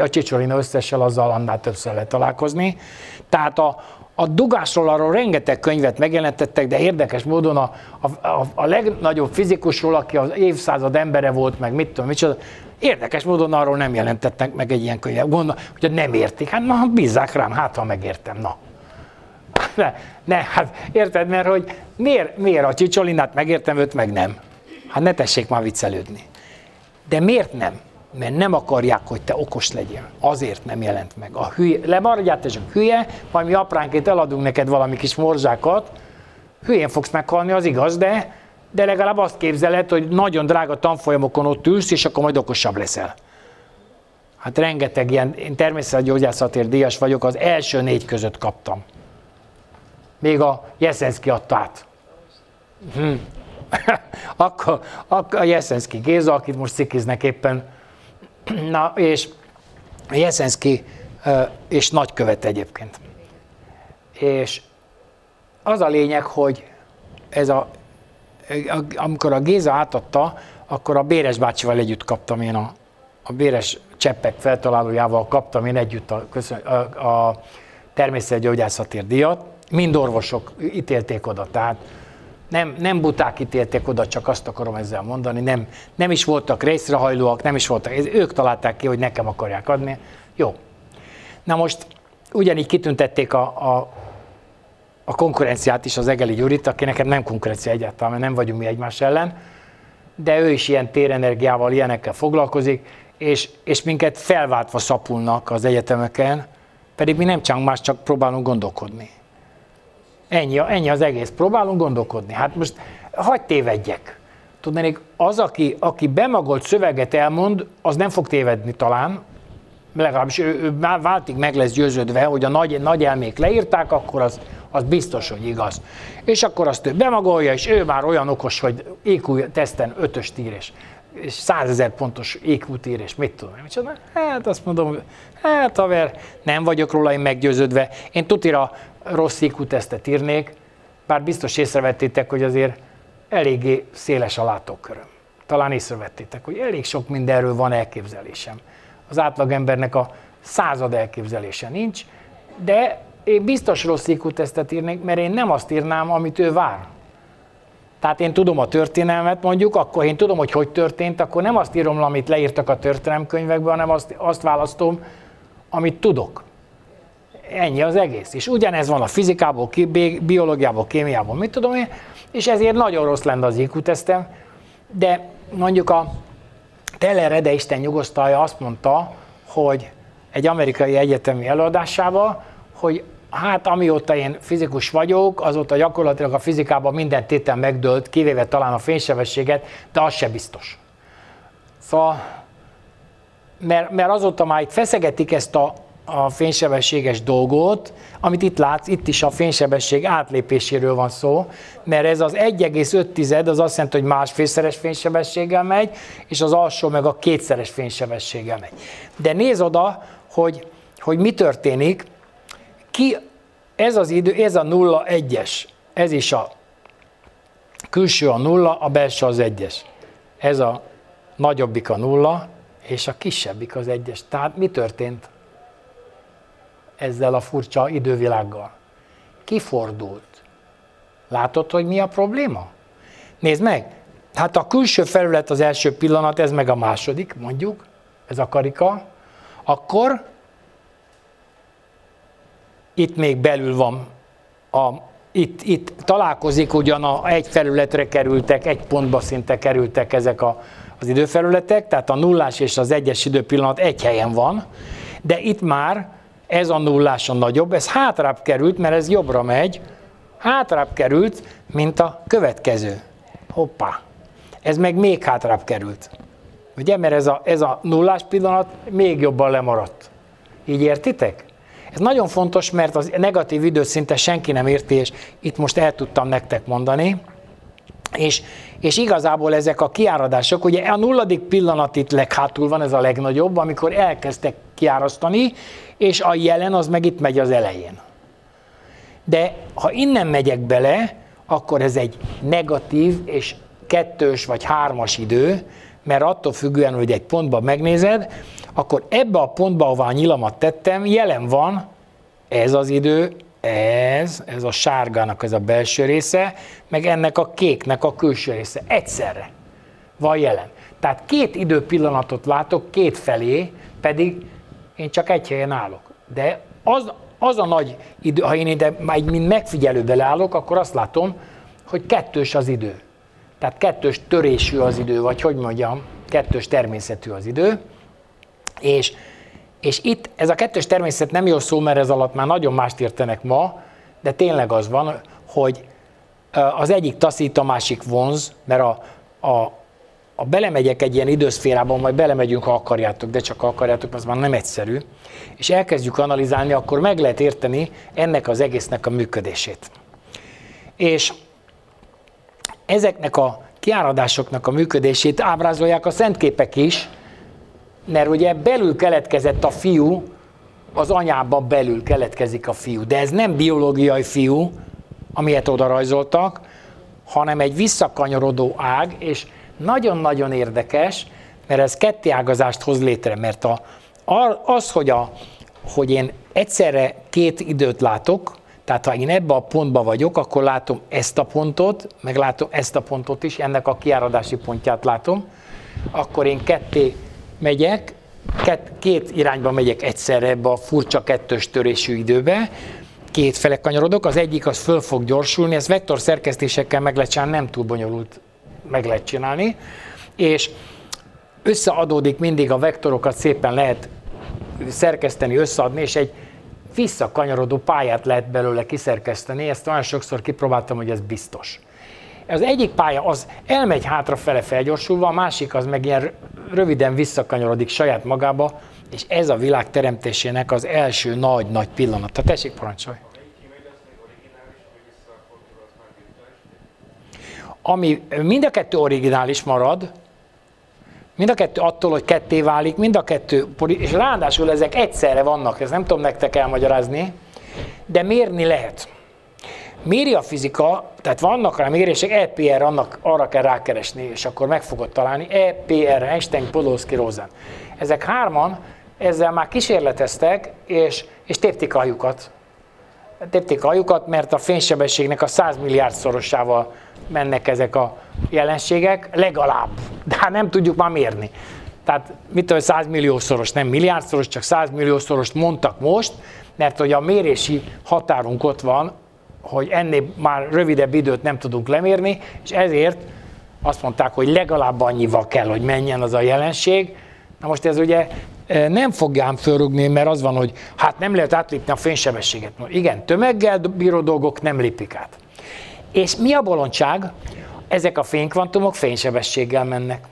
a Cicciolina összessel, azzal annál többször lehet találkozni. Tehát a dugásról arról rengeteg könyvet megjelentettek, de érdekes módon a legnagyobb fizikusról, aki az évszázad embere volt, meg mit tudom, micsoda, érdekes módon arról nem jelentettek meg egy ilyen könyvet. Gondolom, hogy nem értik. Hát na, bízzák rám, hát ha megértem, na. Hát érted, mert hogy miért a Cicciolinát megértem, őt meg nem. Hát ne tessék már viccelődni. De miért nem? Mert nem akarják, hogy te okos legyél. Azért nem jelent meg. A hülye, lemaradjál, te csak hülye, majd mi apránként eladunk neked valami kis morzsákat, hülyén fogsz meghalni, az igaz, de legalább azt képzeled, hogy nagyon drága tanfolyamokon ott ülsz, és akkor majd okosabb leszel. Hát rengeteg ilyen, én természetgyógyászatért díjas vagyok, az első 4 között kaptam. Még a Jeszenszky adta át. Akkor a Jeszenszky Géza, akit most cikiznek éppen, na és a Jeszenszky és nagykövet egyébként. És az a lényeg, hogy amikor a Géza átadta, akkor a Béres bácsival együtt kaptam én, a Béres cseppek feltalálójával kaptam én együtt a természetgyógyászatért díjat, mind orvosok ítélték oda, tehát nem buták ítélték oda, csak azt akarom ezzel mondani, nem is voltak részrehajlóak, nem is voltak, ők találták ki, hogy nekem akarják adni. Jó. Na most ugyanígy kitüntették a konkurenciát is, az Egeli Gyurit, aki nekem nem konkurencia egyáltalán, mert nem vagyunk mi egymás ellen, de ő is ilyen térenergiával, ilyenekkel foglalkozik, és minket felváltva szapulnak az egyetemeken, pedig mi nem csak más, csak próbálunk gondolkodni. Ennyi az egész, próbálunk gondolkodni. Hát most hadd tévedjek. Tudnék, az, aki bemagolt szöveget elmond, az nem fog tévedni talán, legalábbis ő váltig meg lesz győződve, hogy a nagy elmék leírták, akkor az biztos, hogy igaz. És akkor azt ő bemagolja, és ő már olyan okos, hogy IQ teszten 5-ös ír, és 100 000 pontos IQ-t ír, és mit tudom. Hát azt mondom, hát haver, nem vagyok róla én meggyőződve. Én tutira rossz IQ tesztet írnék, bár biztos észrevettétek, hogy azért eléggé széles a látóköröm. Talán észrevettétek, hogy elég sok mindenről van elképzelésem. Az átlagembernek a 100 elképzelése nincs, de én biztos rossz IQ tesztet írnék, mert én nem azt írnám, amit ő vár. Tehát én tudom a történelmet mondjuk, akkor én tudom, hogy történt, akkor nem azt írom, amit leírtak a történelemkönyvekben, hanem azt választom, amit tudok. Ennyi az egész. És ugyanez van a fizikából, biológiából, kémiából, mit tudom én, és ezért nagyon rossz lenne az IQ tesztem, de mondjuk a Teller Ede Isten nyugosztalja azt mondta, hogy egy amerikai egyetemi előadásával, hogy hát amióta én fizikus vagyok, azóta gyakorlatilag a fizikában minden tétel megdőlt, kivéve talán a fénysebességet, de az se biztos. Szóval, mert azóta már itt feszegetik ezt a fénysebességes dolgot, amit itt látsz, itt is a fénysebesség átlépéséről van szó, mert ez az 1,5 az azt jelenti, hogy másfélszeres fénysebességgel megy, és az alsó meg a kétszeres fénysebességgel megy. De nézd oda, hogy mi történik, ez az idő, ez a 0, 1-es, ez is a külső a 0, a belső az 1-es. Ez a nagyobbik a 0, és a kisebbik az 1-es. Tehát mi történt ezzel a furcsa idővilággal? Kifordult. Látod, hogy mi a probléma? Nézd meg, hát a külső felület az első pillanat, ez meg a második, mondjuk, ez a karika, akkor itt még belül van, itt találkozik ugyan egy felületre kerültek, egy pontba szinte kerültek ezek az időfelületek, tehát a nullás és az 1-es időpillanat egy helyen van, de itt már ez a nullás a nagyobb, ez hátrább került, mert ez jobbra megy, hátrább került, mint a következő. Hoppá! Ez meg még hátrább került. Ugye, mert ez a nullás pillanat még jobban lemaradt. Így értitek? Ez nagyon fontos, mert az negatív időt szinte senki nem érti, és itt most el tudtam nektek mondani. És igazából ezek a kiáradások, ugye a nulladik pillanat itt leghátul van, ez a legnagyobb, amikor elkezdtek kiárasztani, és a jelen az meg itt megy az elején. De ha innen megyek bele, akkor ez egy negatív és 2-ös vagy 3-as idő, mert attól függően, hogy egy pontban megnézed, akkor ebbe a pontba, ahová a nyilamat tettem, jelen van ez az idő, ez a sárgának ez a belső része, meg ennek a kéknek a külső része. Egyszerre van jelen. Tehát két időpillanatot látok, két felé, pedig én csak egy helyen állok. De az a nagy idő, ha én ide mind megfigyelőbe leállok, akkor azt látom, hogy 2-ös az idő. Tehát 2-ös törésű az idő, vagy hogy mondjam, 2-ös természetű az idő. És itt ez a 2-ös természet nem jó szó, mert ez alatt már nagyon mást értenek ma, de tényleg az van, hogy az egyik taszít, a másik vonz, mert a belemegyek egy ilyen időszférában, majd belemegyünk, ha akarjátok, de csak ha akarjátok, az már nem egyszerű, és elkezdjük analizálni, akkor meg lehet érteni ennek az egésznek a működését. És ezeknek a kiáradásoknak a működését ábrázolják a szentképek is, mert ugye belül keletkezett a fiú, az anyában belül keletkezik a fiú. De ez nem biológiai fiú, amilyet oda rajzoltak, hanem egy visszakanyarodó ág, és nagyon-nagyon érdekes, mert ez kettéágazást hoz létre, mert az, hogy hogy én egyszerre két időt látok, tehát ha én ebbe a pontba vagyok, akkor látom ezt a pontot, meg látom ezt a pontot is, ennek a kiáradási pontját látom, akkor én ketté megyek, két irányba megyek egyszerre ebbe a furcsa kettős törésű időbe, két fele kanyarodok, az egyik az föl fog gyorsulni, ezt vektor szerkesztésekkel meg lehet csinálni, nem túl bonyolult meg lehet csinálni, és összeadódik mindig a vektorokat, szépen lehet szerkeszteni, összeadni, és egy visszakanyarodó pályát lehet belőle kiszerkeszteni, ezt olyan sokszor kipróbáltam, hogy ez biztos. Az egyik pálya az elmegy hátrafele felgyorsulva, a másik az meg ilyen röviden visszakanyarodik saját magába, és ez a világ teremtésének az első nagy-nagy pillanata. Tessék, parancsolj! Ami mind a kettő originális marad, mind a kettő attól, hogy ketté válik, mind a kettő, és ráadásul ezek egyszerre vannak, ezt nem tudom nektek elmagyarázni, de mérni lehet. Méri a fizika, tehát vannak rá mérések, EPR, arra kell rákeresni, és akkor meg fogod találni, EPR, Einstein, Podolsky, Rosen. Ezek hárman ezzel már kísérleteztek, és tépték a hajukat. Tépték a hajukat, mert a fénysebességnek a 100 milliárdszorosával mennek ezek a jelenségek, legalább, de hát nem tudjuk már mérni. Tehát mit tudom, 100 milliószoros, nem milliárdszoros, csak 100 milliószorost mondtak most, mert hogy a mérési határunk ott van, hogy ennél már rövidebb időt nem tudunk lemérni, és ezért azt mondták, hogy legalább annyival kell, hogy menjen az a jelenség. Na most ez ugye nem fog ám fölrúgni, mert az van, hogy hát nem lehet átlépni a fénysebességet. No, igen, tömeggel bíró dolgok nem lépik át. És mi a bolondság? Ezek a fénykvantumok fénysebességgel mennek,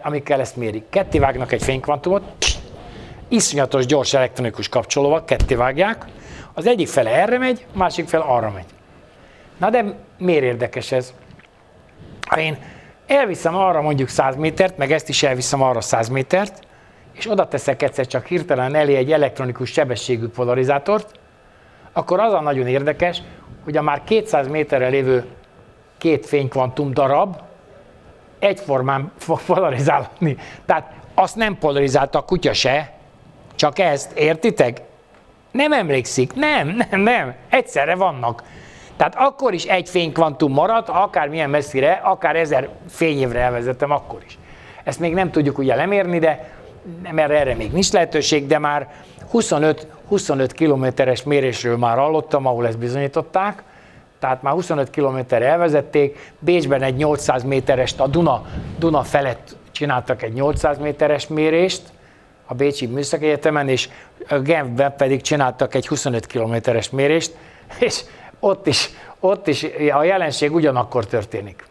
amikkel ezt mérik. Kettévágnak egy fénykvantumot, iszonyatos gyors elektronikus kapcsolóval kettévágják, az egyik fele erre megy, a másik fele arra megy. Na de miért érdekes ez? Ha én elviszem arra mondjuk 100 métert, meg ezt is elviszem arra 100 métert, és oda teszek egyszer csak hirtelen elé egy elektronikus sebességű polarizátort, akkor az a nagyon érdekes, hogy a már 200 méterre lévő két fénykvantum darab egyformán fog polarizálni. Tehát azt nem polarizálta a kutya se, csak ezt, értitek? Nem emlékszik, nem, egyszerre vannak. Tehát akkor is egy fénykvantum marad, akármilyen messzire, akár 1000 fényévre elvezettem, akkor is. Ezt még nem tudjuk ugye lemérni, de mert erre még nincs lehetőség, de már 25 kilométeres mérésről már hallottam, ahol ezt bizonyították, tehát már 25 kilométerre elvezették, Bécsben egy 800 méterest, a Duna felett csináltak egy 800 méteres mérést, a Bécsi Műszaki Egyetemen, és Genfben pedig csináltak egy 25 kilométeres mérést, és ott is a jelenség ugyanakkor történik.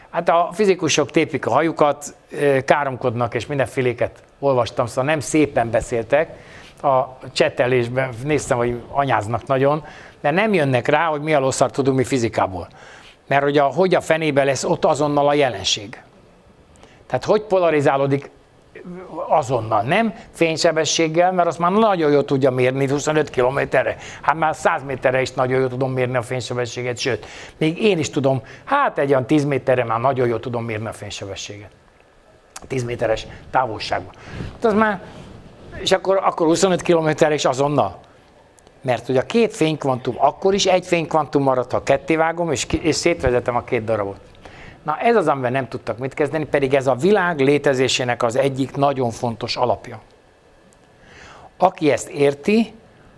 Hát a fizikusok tépik a hajukat, káromkodnak, és mindenféléket olvastam, szóval nem szépen beszéltek. A csetelésben néztem, hogy anyáznak nagyon, mert nem jönnek rá, hogy mi a losszart tudunk mi fizikából. Mert hogy a fenébe lesz ott azonnal a jelenség. Tehát hogy polarizálódik azonnal, nem fénysebességgel, mert azt már nagyon jól tudja mérni 25 kilométerre. Hát már 100 méterre is nagyon jól tudom mérni a fénysebességet, sőt, még én is tudom, hát egy olyan 10 méterre már nagyon jól tudom mérni a fénysebességet. 10 méteres távolságban. Hát az már, és akkor 25 kilométerre is azonnal. Mert hogy a két fénykvantum, akkor is egy fénykvantum marad, ha kettévágom, és szétvezetem a két darabot. Na ez az, amivel nem tudtak mit kezdeni, pedig ez a világ létezésének az egyik nagyon fontos alapja. Aki ezt érti,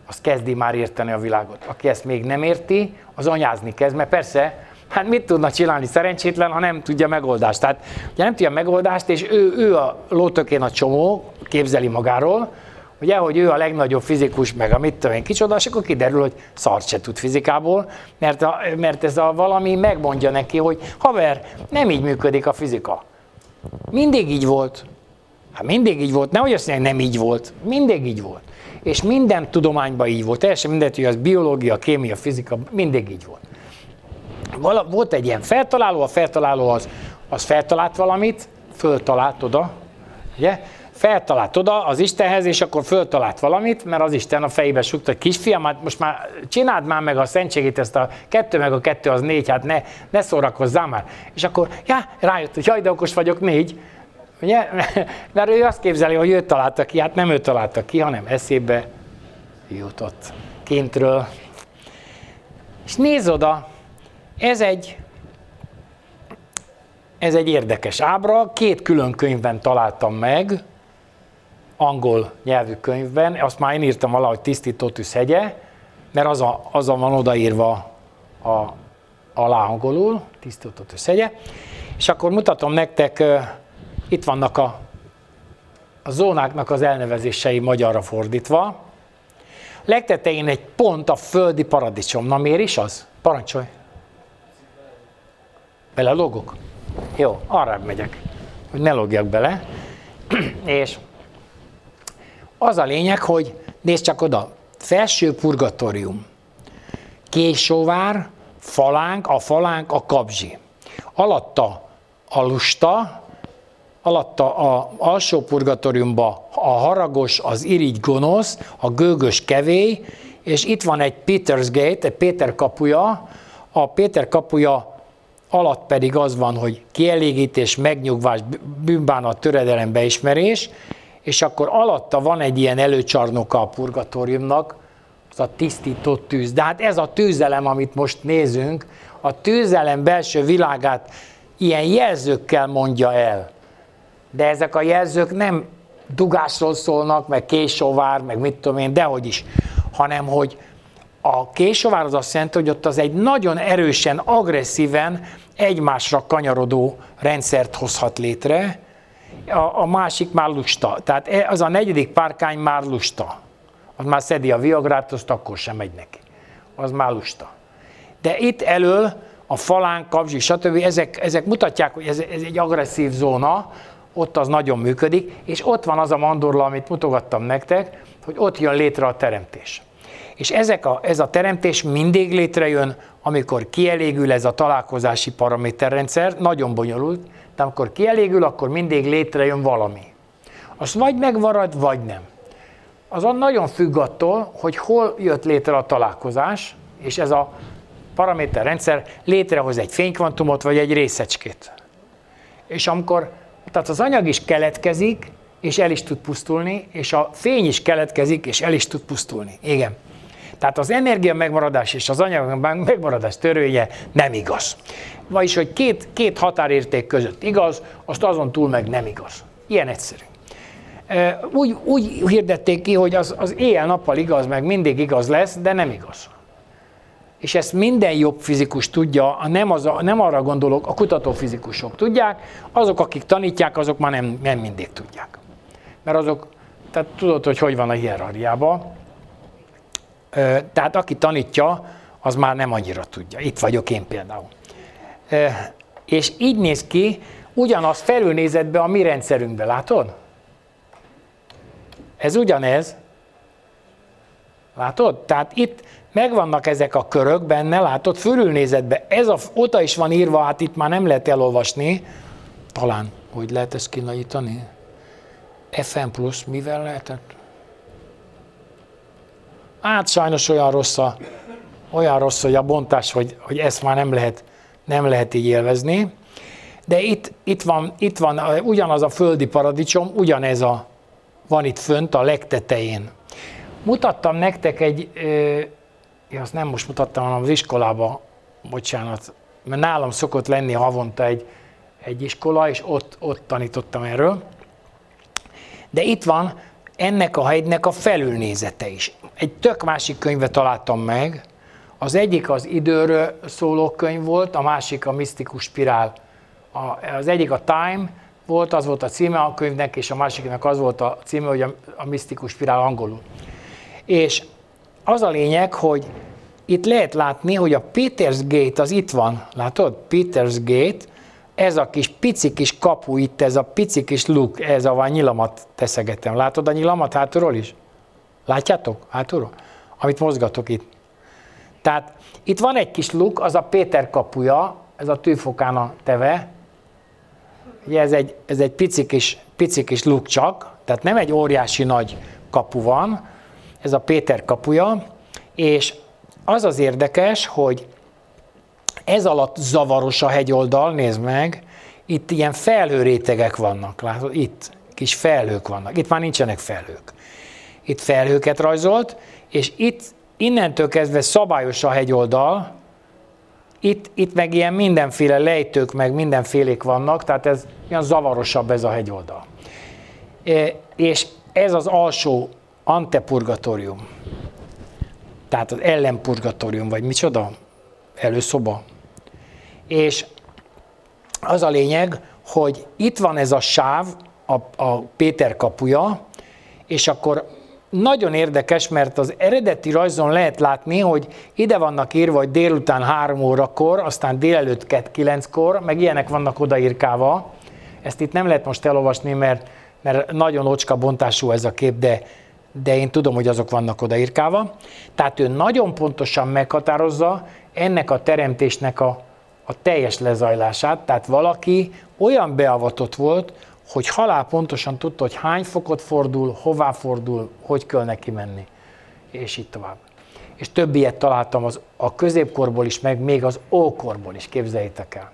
az kezdi már érteni a világot. Aki ezt még nem érti, az anyázni kezd, mert persze, hát mit tudna csinálni szerencsétlen, ha nem tudja megoldást. Tehát ugye nem tudja megoldást, és ő a lótökén a csomó, képzeli magáról, ugye, hogy ő a legnagyobb fizikus, meg a mit tudom én kicsoda, és akkor kiderül, hogy szart se tud fizikából, mert ez a valami megmondja neki, hogy haver, nem így működik a fizika. Mindig így volt. Hát mindig így volt, nehogy azt mondják, nem így volt. Mindig így volt. És minden tudományban így volt. Teljesen mindegy, hogy az biológia, kémia, fizika, mindig így volt. Volt egy ilyen feltaláló, a feltaláló az feltalált valamit, föltalált oda, ugye? Feltalált oda az Istenhez, és akkor föltalált valamit, mert az Isten a fejébe súgta, hogy kisfiam, hát most már csináld már meg a szentségét, ezt a 2 meg a 2 az 4, hát ne szórakozzál már. És akkor rájött, hogy jaj, de okos vagyok, 4. Ugye? Mert ő azt képzeli, hogy ő találta ki, hát nem ő találta ki, hanem eszébe jutott kintről. És nézd oda, ez egy érdekes ábra, 2 külön könyvben találtam meg, angol nyelvű könyvben, azt már én írtam valahogy Tisztító tűz hegye, mert az van odaírva alá angolul, Tisztító tűz hegye, és akkor mutatom nektek, itt vannak a zónáknak az elnevezései magyarra fordítva. Legtetején egy pont a földi paradicsom. Na miért is az? Parancsolj! Bele logok? Jó, arrább megyek, hogy ne logjak bele. És az a lényeg, hogy nézd csak oda, felső purgatórium, Késóvár, a falánk a Kapzsi. Alatta a lusta, alatta az alsó purgatóriumba a haragos, az irigy gonosz, a gőgös kevély, és itt van egy Peter's Gate, egy Péter kapuja, a Péter kapuja alatt pedig az van, hogy kielégítés, megnyugvás, bűnbánat, töredelem, beismerés, és akkor alatta van egy ilyen előcsarnoka a purgatóriumnak, az a tisztított tűz. De hát ez a tűzelem, amit most nézünk, a tűzelem belső világát ilyen jelzőkkel mondja el. De ezek a jelzők nem dugásról szólnak, meg Késóvár, meg mit tudom én, dehogy is, hanem hogy a Késóvár az azt jelenti, hogy ott az egy nagyon erősen, agresszíven egymásra kanyarodó rendszert hozhat létre, a másik már lusta. Tehát az a 4. párkány már lusta. Az már szedi a viagrát, azt akkor sem megy neki. Az már lusta. De itt elől a falánk, Kapzsi, stb. Ezek mutatják, hogy ez egy agresszív zóna, ott az nagyon működik, és ott van az a mandorla, amit mutogattam nektek, hogy ott jön létre a teremtés. És ez a teremtés mindig létrejön, amikor kielégül ez a találkozási paraméterrendszer, nagyon bonyolult, de amikor kielégül, akkor mindig létrejön valami. Az vagy megmarad, vagy nem. Azon nagyon függ attól, hogy hol jött létre a találkozás, és ez a paraméterrendszer létrehoz egy fénykvantumot, vagy egy részecskét. És amikor, tehát az anyag is keletkezik, és el is tud pusztulni, és a fény is keletkezik, és el is tud pusztulni. Igen. Tehát az energia megmaradás és az anyag megmaradás törvénye nem igaz. Vagyis, hogy két határérték között igaz, azt azon túl meg nem igaz. Ilyen egyszerű. Úgy hirdették ki, hogy az éjjel-nappal igaz, meg mindig igaz lesz, de nem igaz. És ezt minden jobb fizikus tudja, nem arra gondolok, a kutatófizikusok tudják, azok, akik tanítják, azok már nem mindig tudják. Mert azok, tehát tudod, hogy van a hierarchiában, tehát aki tanítja, az már nem annyira tudja. Itt vagyok én például. És így néz ki, ugyanaz felülnézetbe a mi rendszerünkbe, látod? Ez ugyanez. Látod? Tehát itt megvannak ezek a körök benne, látod, fölülnézetbe. Oda is van írva, hát itt már nem lehet elolvasni. Talán, hogy lehet ezt kinagyítani? FM plusz, mivel lehetett? Hát sajnos olyan rossz, hogy a bontás, hogy ezt már nem lehet így élvezni. De itt van ugyanaz a földi paradicsom, ugyanez van itt fönt a legtetején. Mutattam nektek azt nem most mutattam, hanem az iskolába, bocsánat, mert nálam szokott lenni havonta egy iskola, és ott tanítottam erről. De itt van ennek a hegynek a felülnézete is. Egy tök másik könyvet találtam meg. Az egyik az időről szóló könyv volt, a másik a misztikus spirál. Az egyik a Time volt, az volt a címe a könyvnek, és a másiknak az volt a címe, hogy a misztikus spirál angolul. És az a lényeg, hogy itt lehet látni, hogy a Peter's Gate az itt van, látod? Peter's Gate, ez a kis pici kis kapu itt, ez a pici kis luk, ez a nyilamat teszegetem. Látod a nyilamat hátulról is? Látjátok hátulról? Amit mozgatok itt. Tehát itt van egy kis luk, az a Péter kapuja, ez a tűfokán a teve. Ugye ez egy pici kis luk csak, tehát nem egy óriási nagy kapu van, ez a Péter kapuja, és az az érdekes, hogy ez alatt zavaros a hegyoldal, nézd meg, itt ilyen felhőrétegek vannak, látod? Itt kis felhők vannak. Itt már nincsenek felhők. Itt felhőket rajzolt, és itt innentől kezdve szabályos a hegyoldal, itt meg ilyen mindenféle lejtők, meg mindenfélék vannak, tehát ez olyan zavarosabb ez a hegyoldal. És ez az alsó antepurgatórium, tehát az ellenpurgatórium, vagy micsoda? Előszoba. És az a lényeg, hogy itt van ez a sáv, a Péter kapuja, és akkor nagyon érdekes, mert az eredeti rajzon lehet látni, hogy ide vannak írva, hogy délután 3 órakor, aztán délelőtt 9-kor, meg ilyenek vannak odaírkálva. Ezt itt nem lehet most elolvasni, mert nagyon ocska bontású ez a kép, de én tudom, hogy azok vannak odaírkálva. Tehát ő nagyon pontosan meghatározza ennek a teremtésnek a teljes lezajlását, tehát valaki olyan beavatott volt, hogy halál pontosan tudta, hogy hány fokot fordul, hová fordul, hogy kell neki menni, és így tovább. És több ilyet találtam a középkorból is, meg még az ókorból is, képzeljétek el.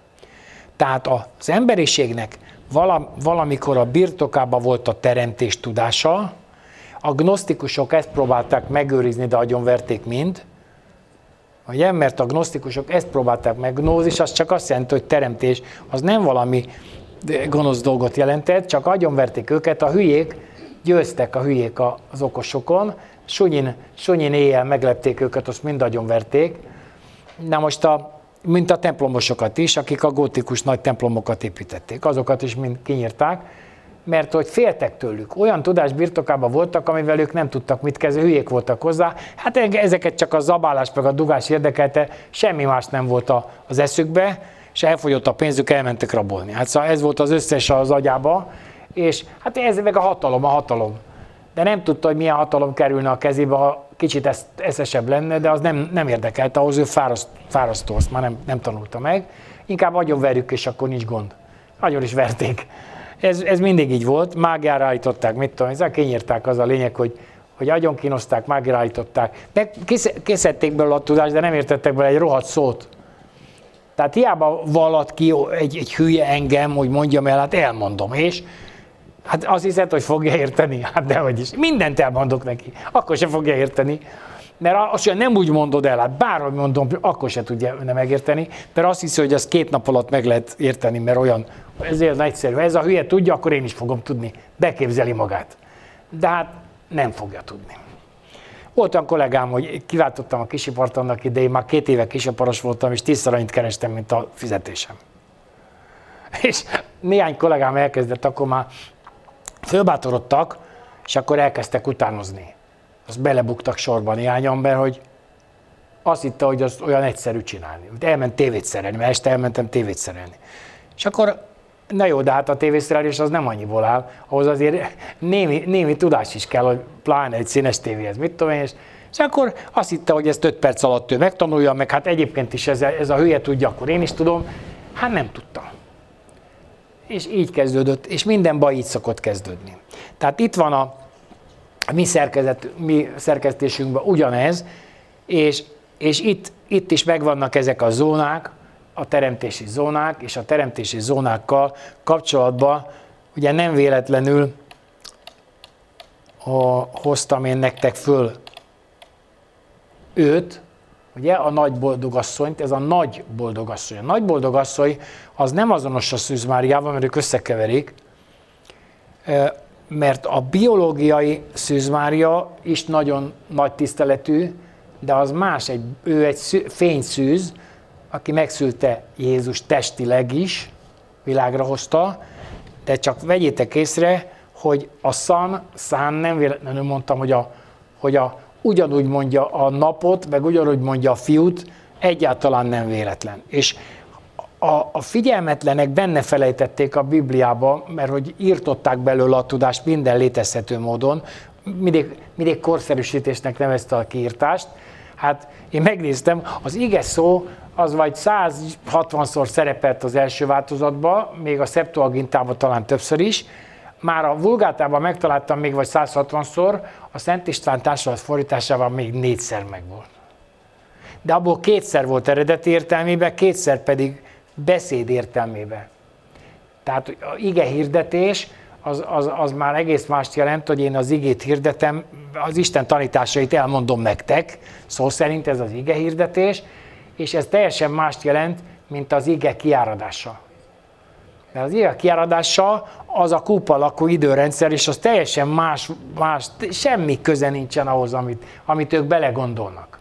Tehát az emberiségnek valamikor a birtokában volt a teremtés tudása, a gnosztikusok ezt próbálták megőrizni, de agyonverték mind, ugye? Mert a gnosztikusok ezt próbálták meg. Gnózis az csak azt jelenti, hogy teremtés, az nem valami gonosz dolgot jelentett, csak agyonverték őket, a hülyék győztek, a hülyék az okosokon, sunyin éjjel meglepték őket, azt mind agyonverték. Na most mint a templomosokat is, akik a gótikus nagy templomokat építették, azokat is mind kinyírták, mert hogy féltek tőlük. Olyan tudás birtokában voltak, amivel ők nem tudtak mit kezdeni, hülyék voltak hozzá. Hát ezeket csak a zabálás meg a dugás érdekelte, semmi más nem volt az eszükbe, és elfogyott a pénzük, elmentek rabolni. Hát szóval ez volt az összes az agyába, és hát ez meg a hatalom. De nem tudta, hogy milyen hatalom kerülne a kezébe, ha kicsit eszesebb lenne, de az nem érdekelte, ahhoz ő fárasztó, azt már nem tanulta meg. Inkább agyonverjük, és akkor nincs gond. Agyon is verték. Ez mindig így volt, mágiára állították, mit tudom, ezzel kinyírták, az a lényeg, hogy agyon kínozták, mágiára állították. Meg kiszedték belőle a tudást, de nem értettek bele egy rohadt szót. Tehát hiába vallat ki egy hülye engem, hogy mondjam el, hát elmondom, és hát azt hiszed, hogy fogja érteni? Hát dehogy is. Mindent elmondok neki, akkor se fogja érteni. Mert azt nem úgy mondod el, hát bárhogy mondom, akkor se tudja megérteni, mert azt hiszi, hogy az 2 nap alatt meg lehet érteni, mert olyan, ezért egyszerű. Ha ez a hülye tudja, akkor én is fogom tudni. Beképzeli magát. De hát nem fogja tudni. Volt olyan kollégám, hogy kiváltottam a kisipart annak idején, már 2 éve kisiparos voltam, és 10-szer annyit kerestem, mint a fizetésem. És néhány kollégám elkezdett, akkor már fölbátorodtak, és akkor elkezdtek utánozni. Azt belebuktak sorba néhány ember, hogy azt hitte, hogy azt olyan egyszerű csinálni. Elment tévét szerelni, mert este elmentem tévét szerelni. És akkor, na jó, de hát a tévészerelés az nem annyiból áll, ahhoz azért némi tudás is kell, hogy pláne egy színes tévéhez, mit tudom én, és akkor azt hitte, hogy ezt 5 perc alatt ő megtanulja, meg hát egyébként is ez a hülye tudja, akkor én is tudom. Hát nem tudta. És így kezdődött, és minden baj így szokott kezdődni. Tehát itt van a mi szerkesztésünkben ugyanez, és itt is megvannak ezek a zónák, a teremtési zónák, és a teremtési zónákkal kapcsolatban ugye nem véletlenül hoztam én nektek föl őt, ugye, a nagy boldogasszonyt, ez a nagy boldogasszony. A nagy boldogasszony az nem azonos a Szűz Máriával, mert ők összekeverik, mert a biológiai Szűz Mária is nagyon nagy tiszteletű, de az más, ő egy fényszűz, aki megszülte Jézus testileg is, világra hozta, de csak vegyétek észre, hogy a szán nem véletlenül mondtam, hogy ugyanúgy mondja a napot, meg ugyanúgy mondja a fiút, egyáltalán nem véletlen. És a figyelmetlenek benne felejtették a Bibliába, mert hogy írtották belőle a tudást minden létezhető módon, mindig korszerűsítésnek nevezte a kiírtást. Hát én megnéztem, az ige szó az vagy 160-szor szerepelt az első változatban, még a Septuagintában talán többször is, már a Vulgátában megtaláltam még vagy 160-szor, a Szent István társulat fordításában még 4-szer megvolt. De abból 2-szer volt eredeti értelmében, 2-szer pedig beszéd értelmében. Tehát a ige hirdetés az már egész mást jelent, hogy én az igét hirdetem, az Isten tanításait elmondom nektek, szó szerint ez az ige hirdetés, és ez teljesen mást jelent, mint az ige kiáradása. Mert az ige kiáradása az a kúp alakú időrendszer, és az teljesen más, semmi köze nincsen ahhoz, amit ők belegondolnak.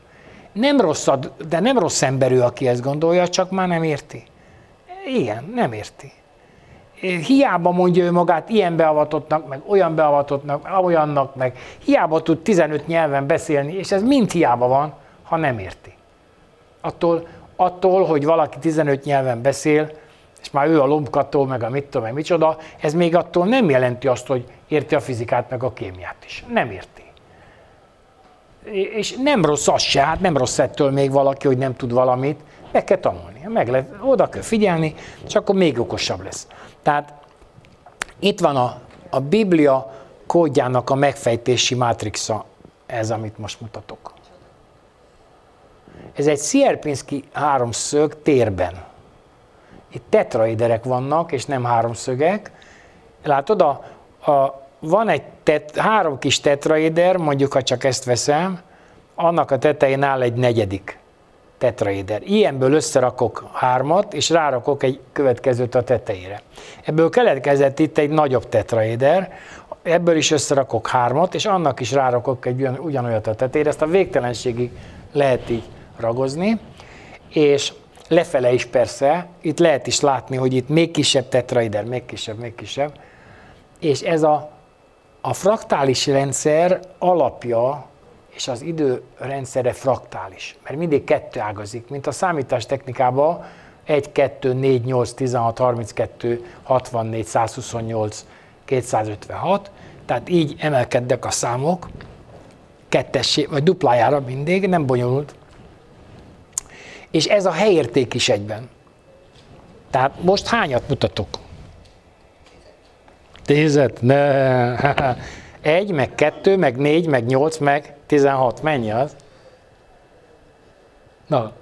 Nem rossz, de nem rossz emberű, aki ezt gondolja, csak már nem érti. Igen, nem érti. Hiába mondja ő magát ilyen beavatottnak, meg olyan beavatottnak, olyannak, meg hiába tud 15 nyelven beszélni, és ez mind hiába van, ha nem érti. Attól, hogy valaki 15 nyelven beszél, és már ő a lombkató, meg a mit tudom, meg micsoda, ez még attól nem jelenti azt, hogy érti a fizikát, meg a kémiát is. Nem érti. És nem rossz az se, hát nem rossz ettől még valaki, hogy nem tud valamit, meg kell tanulni, oda kell figyelni, és akkor még okosabb lesz. Tehát itt van a Biblia kódjának a megfejtési mátrixa, ez, amit most mutatok. Ez egy Sierpinski háromszög térben. Itt tetraéderek vannak, és nem háromszögek. Látod, van három kis tetraéder, mondjuk, ha csak ezt veszem, annak a tetején áll egy negyedik tetraéder. Ilyenből összerakok hármat, és rárakok egy következőt a tetejére. Ebből keletkezett itt egy nagyobb tetraéder, ebből is összerakok hármat, és annak is rárakok egy ugyanolyat a tetejére. Ezt a végtelenségig lehet így ragozni, és lefele is persze, itt lehet is látni, hogy itt még kisebb tetraéder, még kisebb, és ez a fraktális rendszer alapja, és az időrendszere fraktális, mert mindig kettő ágazik, mint a számítástechnikában 1, 2, 4, 8, 16, 32, 64, 128, 256, tehát így emelkednek a számok, kettessé, vagy duplájára mindig, nem bonyolult. És ez a helyérték is egyben. Tehát most hányat mutatok? 10, ne. 1, meg 2, meg 4, meg 8, meg 16. Mennyi az? Na,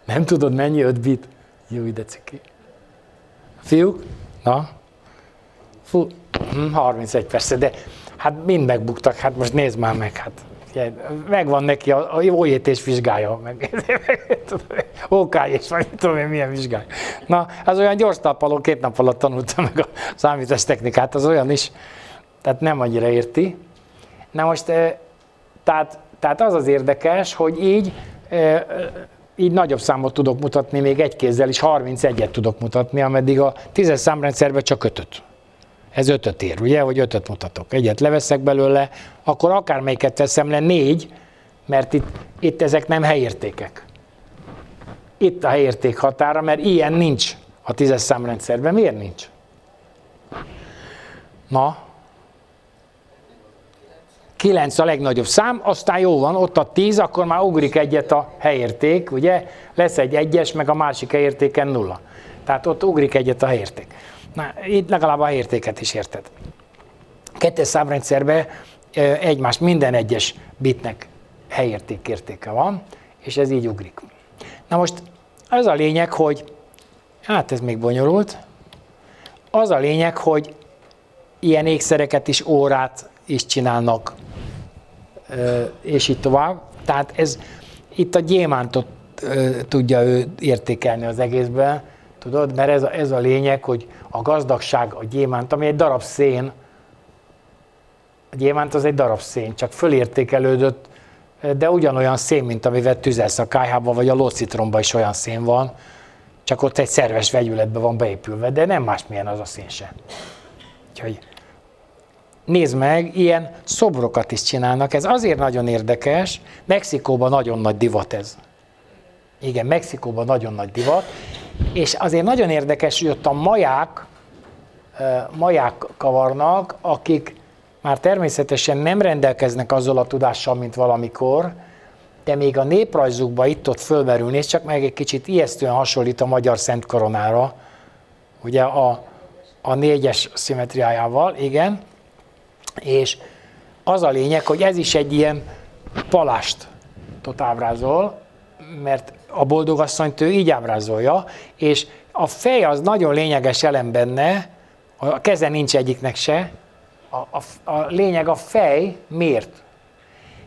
nem tudod mennyi 5 bit? Jó, ide ciki. Fiúk? Na? Fú, 31 persze, de hát mind megbuktak, hát most nézd már meg, hát. Megvan neki a jó étés vizsgája, meg OK és vagy tudom én milyen vizsgája. Na, az olyan gyors talpaló, 2 nap alatt tanulta meg a számítástechnikát, az olyan is, tehát nem annyira érti. Na most, tehát az az érdekes, hogy így nagyobb számot tudok mutatni, még egy kézzel is 31-et tudok mutatni, ameddig a 10-es számrendszerben csak 5-öt. Ez 5-öt ér, ugye, hogy 5-öt mutatok. Egyet leveszek belőle, akkor akármelyiket veszem le 4, mert itt ezek nem helyértékek. Itt a helyérték határa, mert ilyen nincs a 10-es számrendszerben. Miért nincs? Na? 9 a legnagyobb szám, aztán jó van, ott a 10, akkor már ugrik egyet a helyérték, ugye? Lesz egy 1-es, meg a másik helyértéken 0. Tehát ott ugrik egyet a helyérték. Na, itt legalább a helyértéket is érted. 2-es számrendszerben minden egyes bitnek helyértékértéke van, és ez így ugrik. Na most az a lényeg, hogy, hát ez még bonyolult, az a lényeg, hogy ilyen ékszereket is, órát is csinálnak, és így tovább. Tehát itt a gyémántot tudja ő értékelni az egészben, tudod, mert ez a lényeg, hogy a gazdagság, a gyémánt, ami egy darab szén, a gyémánt az egy darab szén, csak fölértékelődött, de ugyanolyan szén, mint amivel tüzelsz a kályhában, vagy a lócitromban is olyan szén van, csak ott egy szerves vegyületbe van beépülve, de nem másmilyen az a szén sem. Úgyhogy nézd meg, ilyen szobrokat is csinálnak, ez azért nagyon érdekes, Mexikóban nagyon nagy divat ez. Igen, Mexikóban nagyon nagy divat, és azért nagyon érdekes, hogy ott a maják kavarnak, akik már természetesen nem rendelkeznek azzal a tudással, mint valamikor, de még a néprajzukban itt-ott fölmerül, és csak meg egy kicsit ijesztően hasonlít a magyar Szent Koronára, ugye a 4-es szimmetriájával, igen, és az a lényeg, hogy ez is egy ilyen palást ábrázol, mert a boldogasszonyt ő így ábrázolja, és a fej az nagyon lényeges elem benne, a keze nincs egyiknek se, a lényeg a fej. Miért?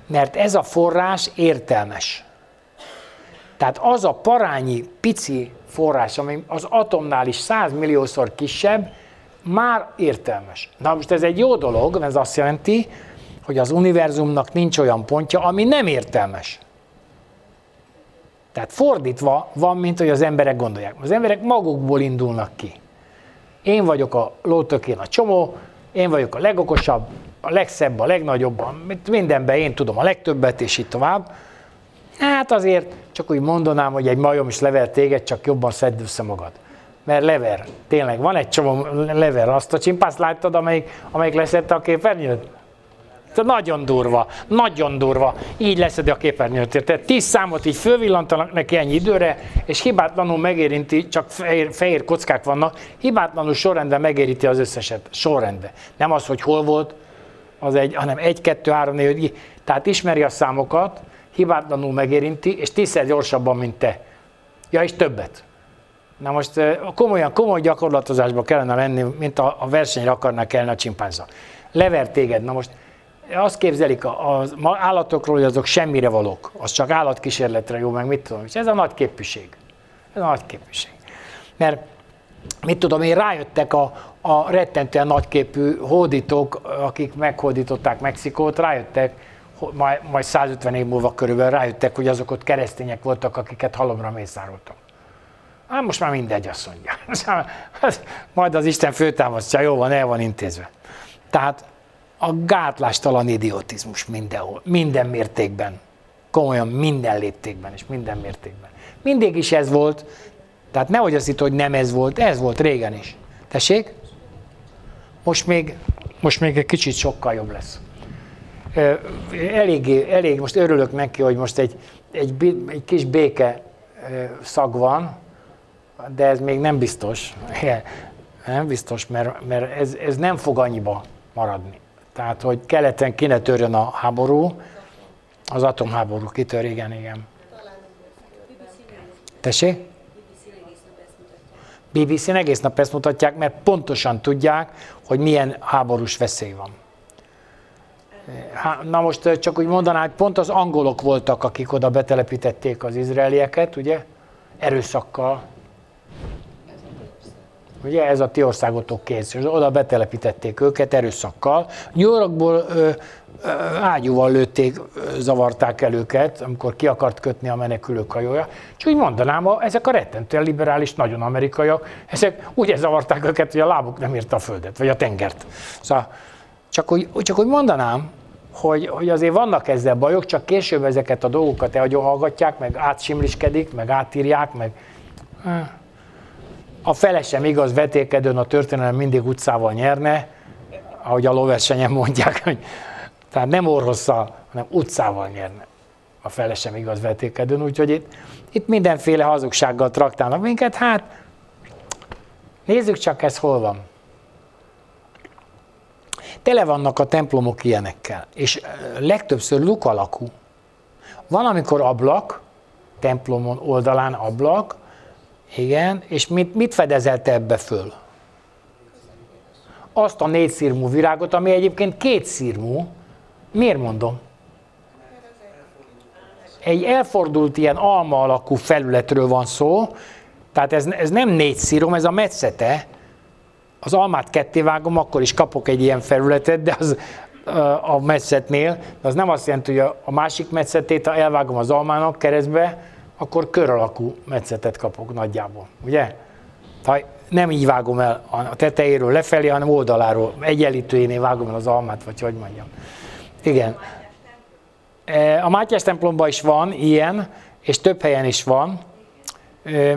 Mert ez a forrás értelmes. Tehát az a parányi pici forrás, ami az atomnál is 100 milliószor kisebb, már értelmes. Na most ez egy jó dolog, ez azt jelenti, hogy az univerzumnak nincs olyan pontja, ami nem értelmes. Tehát fordítva van, mint hogy az emberek gondolják. Az emberek magukból indulnak ki. Én vagyok a lótökén a csomó, én vagyok a legokosabb, a legszebb, a legnagyobb, mindenben én tudom a legtöbbet, és így tovább. Hát azért csak úgy mondanám, hogy egy majom is lever téged, csak jobban szedd össze magad. Mert lever, tényleg van egy csomó lever. Azt a csimpászt láttad, amelyik leszedte a képernyőt? Nagyon durva, nagyon durva. Így leszedi a képernyőt. Tehát 10 számot így fölvillantanak neki ennyi időre, és hibátlanul megérinti, csak fehér kockák vannak, hibátlanul sorrendben megérinti az összeset. Sorrendben. Nem az, hogy hol volt, hanem 1, 2, 3, 4, tehát ismeri a számokat, hibátlanul megérinti, és 10-szer gyorsabban, mint te. Ja, és többet. Na most komoly gyakorlatozásba kellene lenni, mint a versenyre akarnak elni a csimpánzzal. Lever téged. Na most azt képzelik az állatokról, hogy azok semmire valók. Az csak állatkísérletre jó, meg mit tudom. És ez a nagy képűség. Ez a nagy képűség. Mert mit tudom én, rájöttek a rettentően nagyképű hódítók, akik meghódították Mexikót, rájöttek, majd 150 év múlva körülbelül rájöttek, hogy azok ott keresztények voltak, akiket halomra mészároltak. Hát most már mindegy, azt mondja. Majd az Isten föltámasztja, jó van, el van intézve. Tehát a gátlástalan idiotizmus mindenhol, minden mértékben, komolyan minden léptékben és minden mértékben. Mindig is ez volt, tehát nehogy azt hitt, hogy nem ez volt régen is. Tessék? Most még egy kicsit sokkal jobb lesz. Elég, most örülök neki, hogy most egy kis béke szag van, de ez még nem biztos. Nem biztos, mert ez nem fog annyiba maradni. Tehát, hogy keleten ki ne törjön a háború, az atomháború kitör, igen. Tessék? BBC-n egész nap ezt mutatják, mert pontosan tudják, hogy milyen háborús veszély van. Na most csak úgy mondanám, hogy pont az angolok voltak, akik oda betelepítették az izraelieket, ugye? Erőszakkal. Ugye ez a ti országotok kész, és oda betelepítették őket erőszakkal. New Yorkból ágyúval lőtték, zavarták el őket, amikor ki akart kötni a menekülők hajója. És úgy mondanám, ezek a rettentően liberális, nagyon amerikaiak, ezek úgy zavarták őket, hogy a lábuk nem érte a földet, vagy a tengert. Szóval csak úgy mondanám, hogy azért vannak ezzel bajok, csak később ezeket a dolgokat elhallgatják, meg átsimliskedik, meg átírják, meg... A fele sem igaz, vetélkedőn a történelem mindig utcával nyerne, ahogy a lóversenyen mondják, hogy tehát nem orrosszal, hanem utcával nyerne. A fele sem igaz, vetélkedőn, úgyhogy itt mindenféle hazugsággal traktálnak minket, hát nézzük csak, ez hol van. Tele vannak a templomok ilyenekkel, és legtöbbször luk alakú. Van, amikor ablak, templomon oldalán ablak, igen, és mit fedezel te ebbe föl? Azt a 4 szirmú virágot, ami egyébként 2 szirmú. Miért mondom? Egy elfordult ilyen alma alakú felületről van szó, tehát ez nem 4 szírom, ez a metszete. Az almát kettévágom, akkor is kapok egy ilyen felületet, de az a metszetnél, de az nem azt jelenti, hogy a másik metszetét, ha elvágom az almának keresztbe, akkor kör alakú metszetet kapok nagyjából, ugye? Ha nem így vágom el a tetejéről lefelé, hanem oldaláról, egyenlítőjénél vágom el az almát, vagy hogy mondjam. Igen. A Mátyás templomban is van ilyen, és több helyen is van.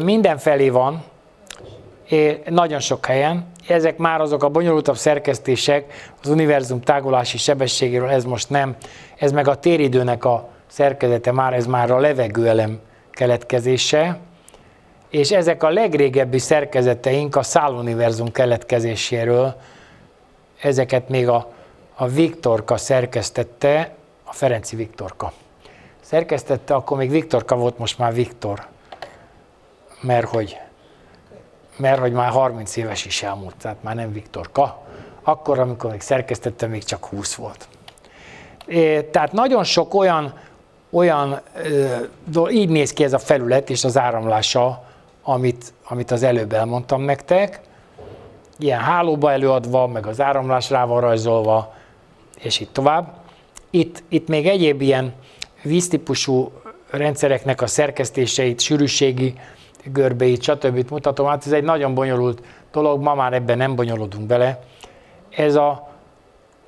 Mindenfelé van, nagyon sok helyen. Ezek már azok a bonyolultabb szerkesztések, az univerzum tágulási sebességéről, ez most nem. Ez meg a téridőnek a szerkezete, ez már a levegőelem keletkezése, és ezek a legrégebbi szerkezeteink a száluniverzum keletkezéséről, ezeket még a Viktorka szerkesztette, a Ferenci Viktorka szerkesztette, akkor még Viktorka volt, most már Viktor, mert mert hogy már 30 éves is elmúlt, tehát már nem Viktorka. Akkor, amikor még szerkesztettem, még csak 20 volt. Tehát nagyon sok olyan így néz ki ez a felület és az áramlása, amit az előbb elmondtam nektek. Ilyen hálóba előadva, meg az áramlás rá van rajzolva, és így tovább. Itt még egyéb ilyen víztípusú rendszereknek a szerkesztéseit, sűrűségi görbéit, stb. Mutatom. Hát ez egy nagyon bonyolult dolog, ma már ebben nem bonyolodunk bele. Ez a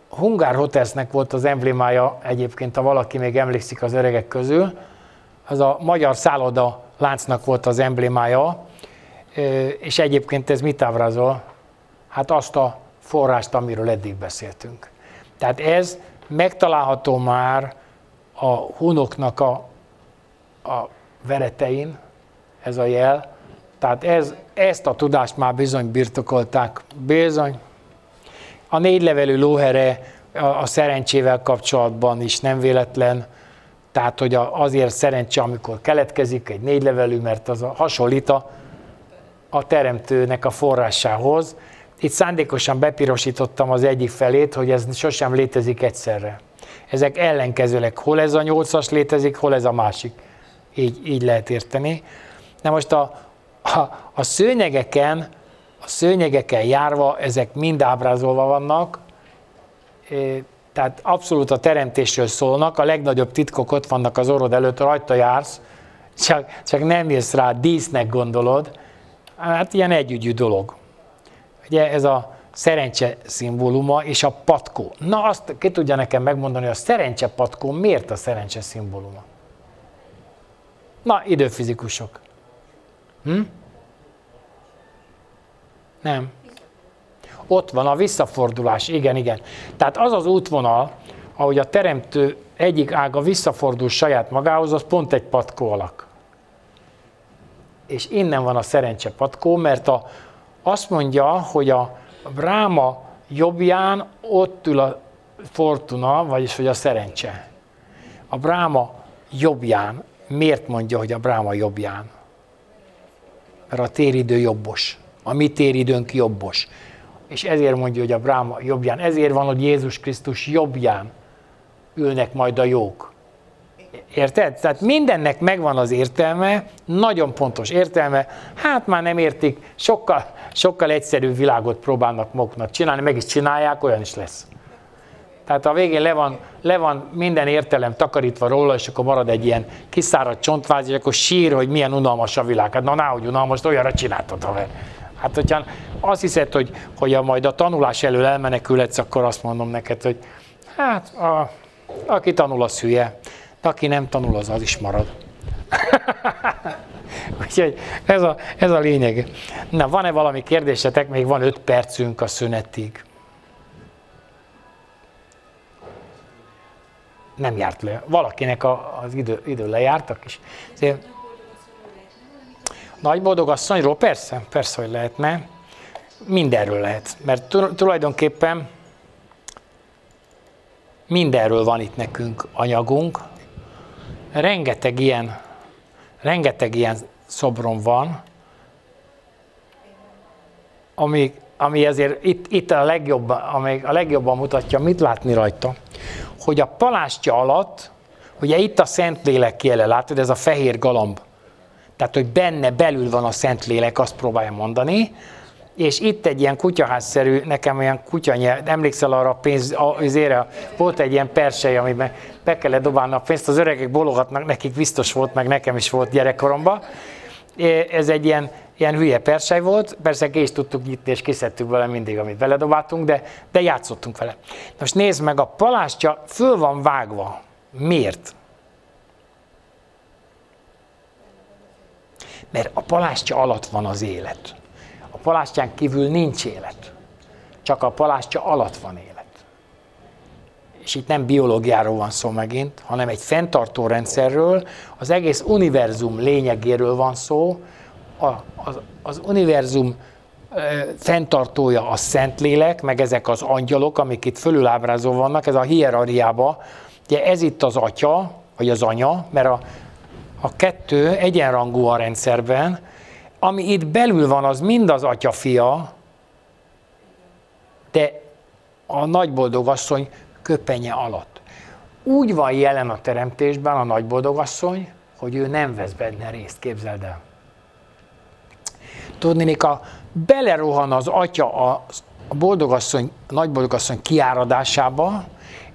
Hungár Hotelsnek volt az emblémája, egyébként, ha valaki még emlékszik az öregek közül, az a magyar szálloda láncnak volt az emblémája, és egyébként ez mit ábrázol? Hát azt a forrást, amiről eddig beszéltünk. Tehát ez megtalálható már a hunoknak a veretein, ez a jel. Tehát ezt a tudást már bizony birtokolták. Bizony. A 4 levelű lóhere a szerencsével kapcsolatban is nem véletlen. Tehát, hogy azért szerencse, amikor keletkezik egy 4 levelű, mert az hasonlít a teremtőnek a forrásához. Itt szándékosan bepirosítottam az egyik felét, hogy ez sosem létezik egyszerre. Ezek ellenkezőleg, hol ez a 8-as létezik, hol ez a másik. Így lehet érteni. Na most a szőnyegeken járva ezek mind ábrázolva vannak, tehát abszolút a teremtésről szólnak, a legnagyobb titkok ott vannak az orrod előtt, rajta jársz, csak nem jössz rá, dísznek gondolod. Hát ilyen együgyű dolog. Ugye ez a szerencse szimbóluma és a patkó. Na azt ki tudja nekem megmondani, hogy a szerencse patkó miért a szerencse szimbóluma? Na, időfizikusok. Nem. Ott van a visszafordulás, igen. Tehát az az útvonal, ahogy a teremtő egyik ága visszafordul saját magához, az pont egy patkó alak. És innen van a szerencse patkó, mert azt mondja, hogy a Bráma jobbján ott ül a fortuna, vagyis hogy a szerencse. A Bráma jobbján. Miért mondja, hogy a Bráma jobbján? Mert a téridő jobbos. A mi téridőnk jobbos. És ezért mondja, hogy a Bráma jobbján. Ezért van, hogy Jézus Krisztus jobbján ülnek majd a jók. Érted? Tehát mindennek megvan az értelme, nagyon pontos értelme. Hát már nem értik, sokkal egyszerűbb világot próbálnak maguknak csinálni, meg is csinálják, olyan is lesz. Tehát a végén le van minden értelem takarítva róla, és akkor marad egy ilyen kiszáradt csontváz, és akkor sír, hogy milyen unalmas a világ. Hát na, náhogy unalmas, olyanra csináltad, haver. Hát, hogyha azt hiszed, hogy majd a tanulás elől elmenekülhetsz, akkor azt mondom neked, hogy hát, aki tanul, az hülye, de aki nem tanul, az is marad. Úgyhogy ez a lényeg. Na, van-e valami kérdésetek? Még van 5 percünk a szünetig. Nem járt le. Valakinek az idő lejártak is. Nagy boldogasszonyról? Persze, hogy lehetne. Mindenről lehet. Mert tulajdonképpen mindenről van itt nekünk anyagunk. Rengeteg ilyen szobron van, ami azért itt a legjobban mutatja, mit látni rajta, hogy a palástja alatt, ugye itt a Szentlélek jele, látod, ez a fehér galamb, tehát hogy belül van a Szentlélek, azt próbálja mondani, és itt egy ilyen kutyaházszerű, nekem olyan kutyanyelv, emlékszel arra a pénzére, volt egy ilyen persely, amiben be kellett dobálni a pénzt, az öregek bologatnak, nekik biztos volt, meg nekem is volt gyerekkoromban. Ez egy ilyen hülye persely volt, persze ki is tudtuk nyitni, és kiszedtük vele mindig, amit beledobáltunk, de játszottunk vele. Most nézd meg, a palástja föl van vágva. Miért? Mert a palástja alatt van az élet. A palástján kívül nincs élet. Csak a palástja alatt van élet. És itt nem biológiáról van szó megint, hanem egy fenntartó rendszerről, az egész univerzum lényegéről van szó. Az univerzum fenntartója a Szentlélek, meg ezek az angyalok, amik itt fölülábrázolva vannak, ez a hierarchiában. Ugye ez itt az atya, vagy az anya, mert a kettő egyenrangú a rendszerben, ami itt belül van, az mind az atya fia, de a nagyboldogasszony köpenye alatt. Úgy van jelen a teremtésben a nagyboldogasszony, hogy ő nem vesz benne részt, képzeld el. Tudnék, belerohan az atya a boldogasszony, a nagyboldogasszony kiáradásába,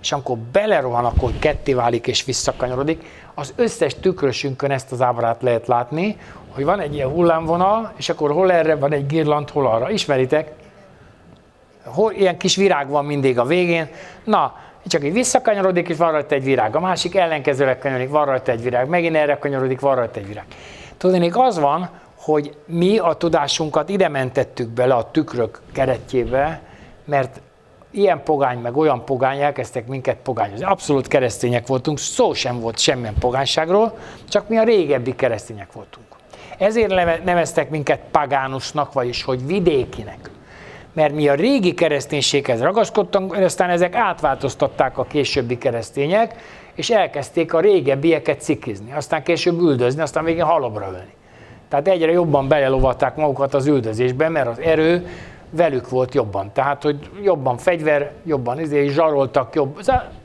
és amikor belerohan, akkor ketté válik és visszakanyarodik. Az összes tükrösünkön ezt az ábrát lehet látni, hogy van egy ilyen hullámvonal, és akkor hol erre van egy girland, hol arra. Ismeritek? Ilyen kis virág van mindig a végén. Na, csak így visszakanyarodik, és van rajta egy virág. A másik ellenkezőleg kanyarodik, van rajta egy virág. Megint erre kanyarodik, van rajta egy virág. Tudnék, az van, hogy mi a tudásunkat ide mentettük bele a tükrök keretjébe, mert ilyen pogány, meg olyan pogány elkezdtek minket pogányozni. Abszolút keresztények voltunk, szó sem volt semmilyen pogányságról, csak mi a régebbi keresztények voltunk. Ezért neveztek minket pagánusnak, vagyis hogy vidékinek. Mert mi a régi kereszténységhez ragaszkodtunk, aztán ezek átváltoztatták a későbbi keresztények, és elkezdték a régebbieket cikizni, aztán később üldözni, aztán végén halomra ölni. Tehát egyre jobban belelovatták magukat az üldözésbe, mert az erő velük volt jobban. Tehát, hogy jobban fegyver, jobban zsaroltak,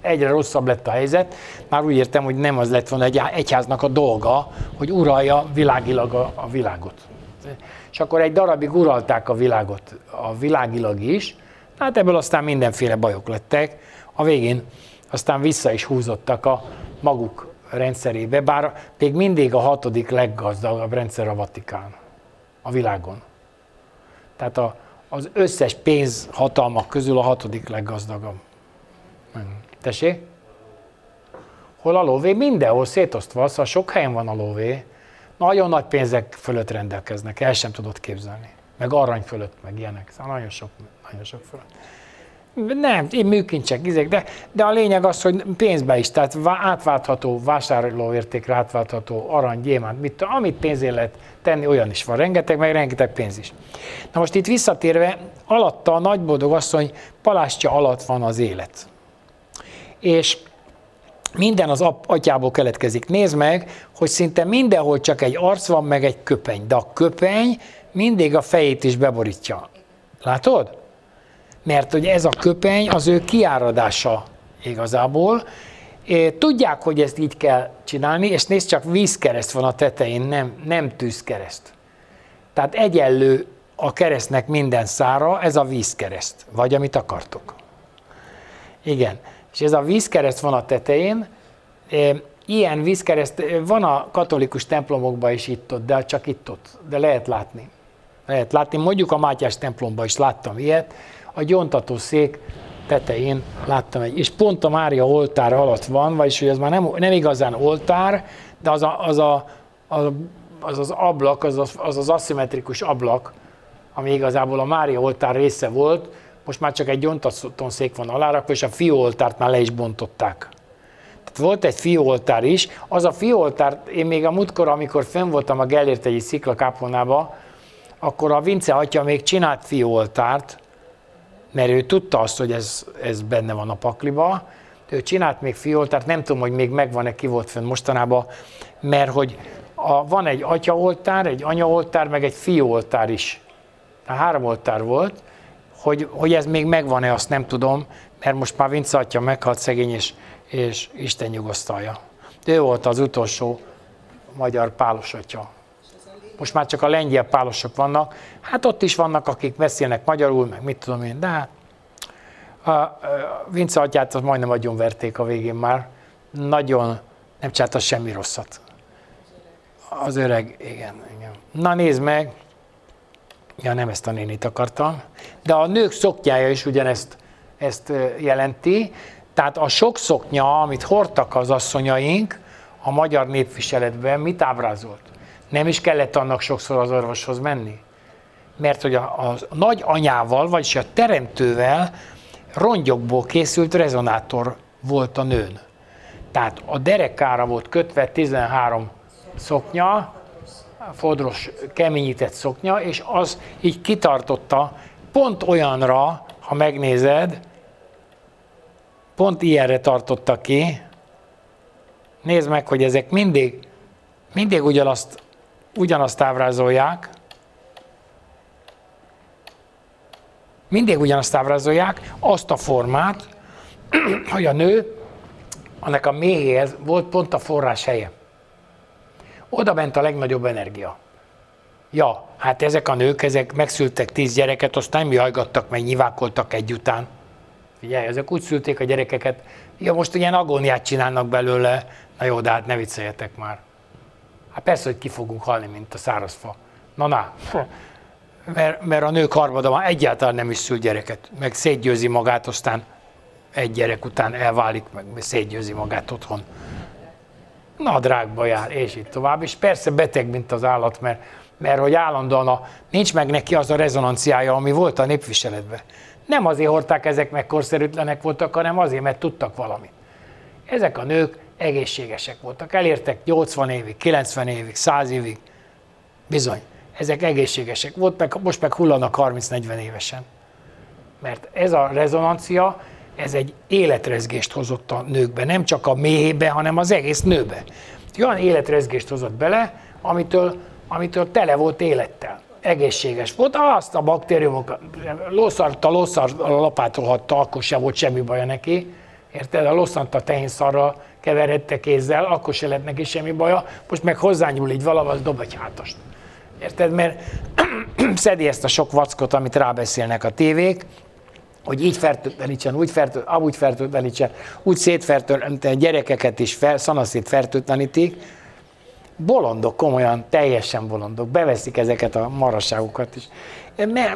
egyre rosszabb lett a helyzet. Már úgy értem, hogy nem az lett volna egy egyháznak a dolga, hogy uralja világilag a világot. És akkor egy darabig uralták a világot, a világilag is, hát ebből aztán mindenféle bajok lettek. A végén aztán vissza is húzottak a maguk rendszerébe, bár még mindig a 6. leggazdagabb rendszer a Vatikán a világon. Tehát az összes pénzhatalmak közül a 6. leggazdagabb. Tessék? Hol a lóvé? Mindenhol szétosztva, szóval sok helyen van a lóvé. Nagyon nagy pénzek fölött rendelkeznek, el sem tudod képzelni. Meg arany fölött, meg ilyenek. Szóval nagyon sok fölött. Nem, én műkincsek, de a lényeg az, hogy pénzbe is, tehát átváltható, vásárlóértékre átváltható arany, gyémánt, amit pénzé lehet tenni, olyan is van, rengeteg pénz is. Na most itt visszatérve, alatta a nagyboldogasszony palástja alatt van az élet. És minden az atyából keletkezik. Nézd meg, hogy szinte mindenhol csak egy arc van, meg egy köpeny, de a köpeny mindig a fejét is beborítja. Látod? Mert hogy ez a köpeny az ő kiáradása igazából. Tudják, hogy ezt így kell csinálni, és nézd, csak vízkereszt van a tetején, nem tűzkereszt. Tehát egyenlő a keresztnek minden szára, ez a vízkereszt, vagy amit akartok. Igen, és ez a vízkereszt van a tetején, ilyen vízkereszt van a katolikus templomokban is itt-ott, de csak itt-ott, de lehet látni. Lehet látni, mondjuk a Mátyás templomban is láttam ilyet, a gyóntatószék tetején láttam egy, és pont a Mária oltár alatt van, vagyis hogy ez már nem igazán oltár, de az ablak, az aszimmetrikus ablak, ami igazából a Mária oltár része volt, most már csak egy gyóntatószék van alárakva, és a fióoltárt már le is bontották. Tehát volt egy fióoltár is, az a fióoltár, én még a múltkor, amikor fenn voltam a Gellértegyi sziklakápolnába, akkor a Vince atya még csinált fióoltárt, mert ő tudta azt, hogy ez benne van a pakliba. Ő csinált még fioltárt, nem tudom, hogy még megvan-e, ki volt fenn mostanában, mert hogy van egy atyaoltár, egy anyaoltár, meg egy fioltár is. Tehát 3 oltár volt, hogy ez még megvan-e, azt nem tudom, mert most már Vince atya meghalt szegény, és Isten nyugosztalja. De ő volt az utolsó magyar pálos atya. Most már csak a lengyel pálosok vannak. Hát ott is vannak, akik beszélnek magyarul, meg mit tudom én, de hát a Vince atyát az majdnem agyonverték a végén már. Nagyon nem csinálta semmi rosszat. Az öreg, igen. Na nézd meg, ja nem ezt a nénit akartam, de a nők szoknyája is ugyanezt jelenti. Tehát a sok szoknya, amit hordtak az asszonyaink a magyar népviseletben, mit ábrázolt? Nem is kellett annak sokszor az orvoshoz menni. Mert hogy a nagyanyával, vagyis a teremtővel rongyokból készült rezonátor volt a nőn. Tehát a derekára volt kötve 13 szoknya, fodros, keményített szoknya, és az így kitartotta pont olyanra, ha megnézed, pont ilyenre tartotta ki. Nézd meg, hogy ezek mindig ugyanazt ábrázolják, Mindig ugyanazt ábrázolják, azt a formát, hogy a nő, annak a méhéhez volt pont a forrás helye. Oda ment a legnagyobb energia. Ja, hát ezek a nők, ezek megszültek 10 gyereket, aztán nem jajgattak, meg nyivákoltak egyután. Figyelj, ezek úgy szülték a gyerekeket, ja, most ilyen agóniát csinálnak belőle, na jó, de hát ne vicceljetek már. Hát persze, hogy ki fogunk halni, mint a szárazfa. Na. Mert a nők harmada már egyáltalán nem is szül gyereket, meg szétgyőzi magát, aztán egy gyerek után elválik, meg szétgyőzi magát otthon. Nadrágba jár, és így tovább. És persze beteg, mint az állat, mert hogy állandóan nincs meg neki az a rezonanciája, ami volt a népviseletben. Nem azért hordták, ezek meg korszerűtlenek voltak, hanem azért, mert tudtak valamit. Ezek a nők egészségesek voltak, elértek 80 évig, 90 évig, 100 évig. Bizony, ezek egészségesek voltak, most meg hullanak 30-40 évesen. Mert ez a rezonancia, ez egy életrezgést hozott a nőkbe, nem csak a méhébe, hanem az egész nőbe. Olyan életrezgést hozott bele, amitől tele volt élettel. Egészséges volt, azt a baktériumokat, lószar lapátolhatta, akkor se volt semmi baja neki. Érted? A losszant a tehénszarral keverhette kézzel, akkor se lett neki semmi baja, most meg hozzányúl így valahol, dob egy hátast. Érted? Mert szedi ezt a sok vackot, amit rábeszélnek a tévék, hogy így fertőtlenítsen, úgy fertőtlenítsen, úgy szétfertőtlenítsen, gyerekeket is szanaszét fertőtlenítik. Bolondok, komolyan, teljesen bolondok, beveszik ezeket a marasságokat is.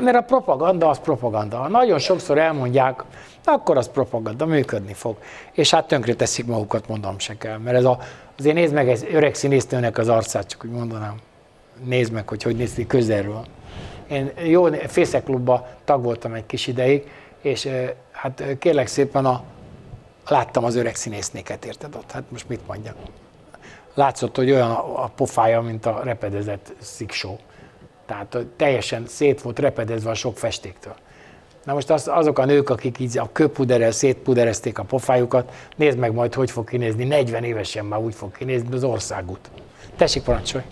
Mert a propaganda az propaganda. Ha nagyon sokszor elmondják, akkor az propaganda, működni fog. És hát tönkre teszik magukat, mondom se kell. Mert azért nézd meg egy öreg színésznőnek az arcát, csak úgy mondanám. Nézd meg, hogy néz ki közelről. Én jó fészeklubban tag voltam egy kis ideig, és hát kérlek szépen láttam az öreg színésznéket, érted ott? Hát most mit mondjak? Látszott, hogy olyan a pofája, mint a repedezett sziksó. Tehát teljesen szét volt repedezve a sok festéktől. Na most azok a nők, akik így a kőpuderrel szétpuderezték a pofájukat, nézd meg majd, hogy fog kinézni. 40 évesen már úgy fog kinézni, az országút. Tessék, parancsolj!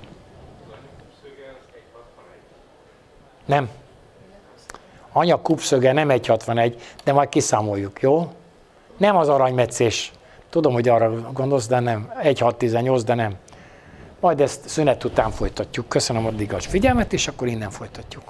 Nem. Anya kupszöge nem 1,61, de majd kiszámoljuk, jó? Nem az aranymetszés. Tudom, hogy arra gondolsz, de nem. 1,618, de nem. Majd ezt szünet után folytatjuk. Köszönöm addig a figyelmet, és akkor innen folytatjuk.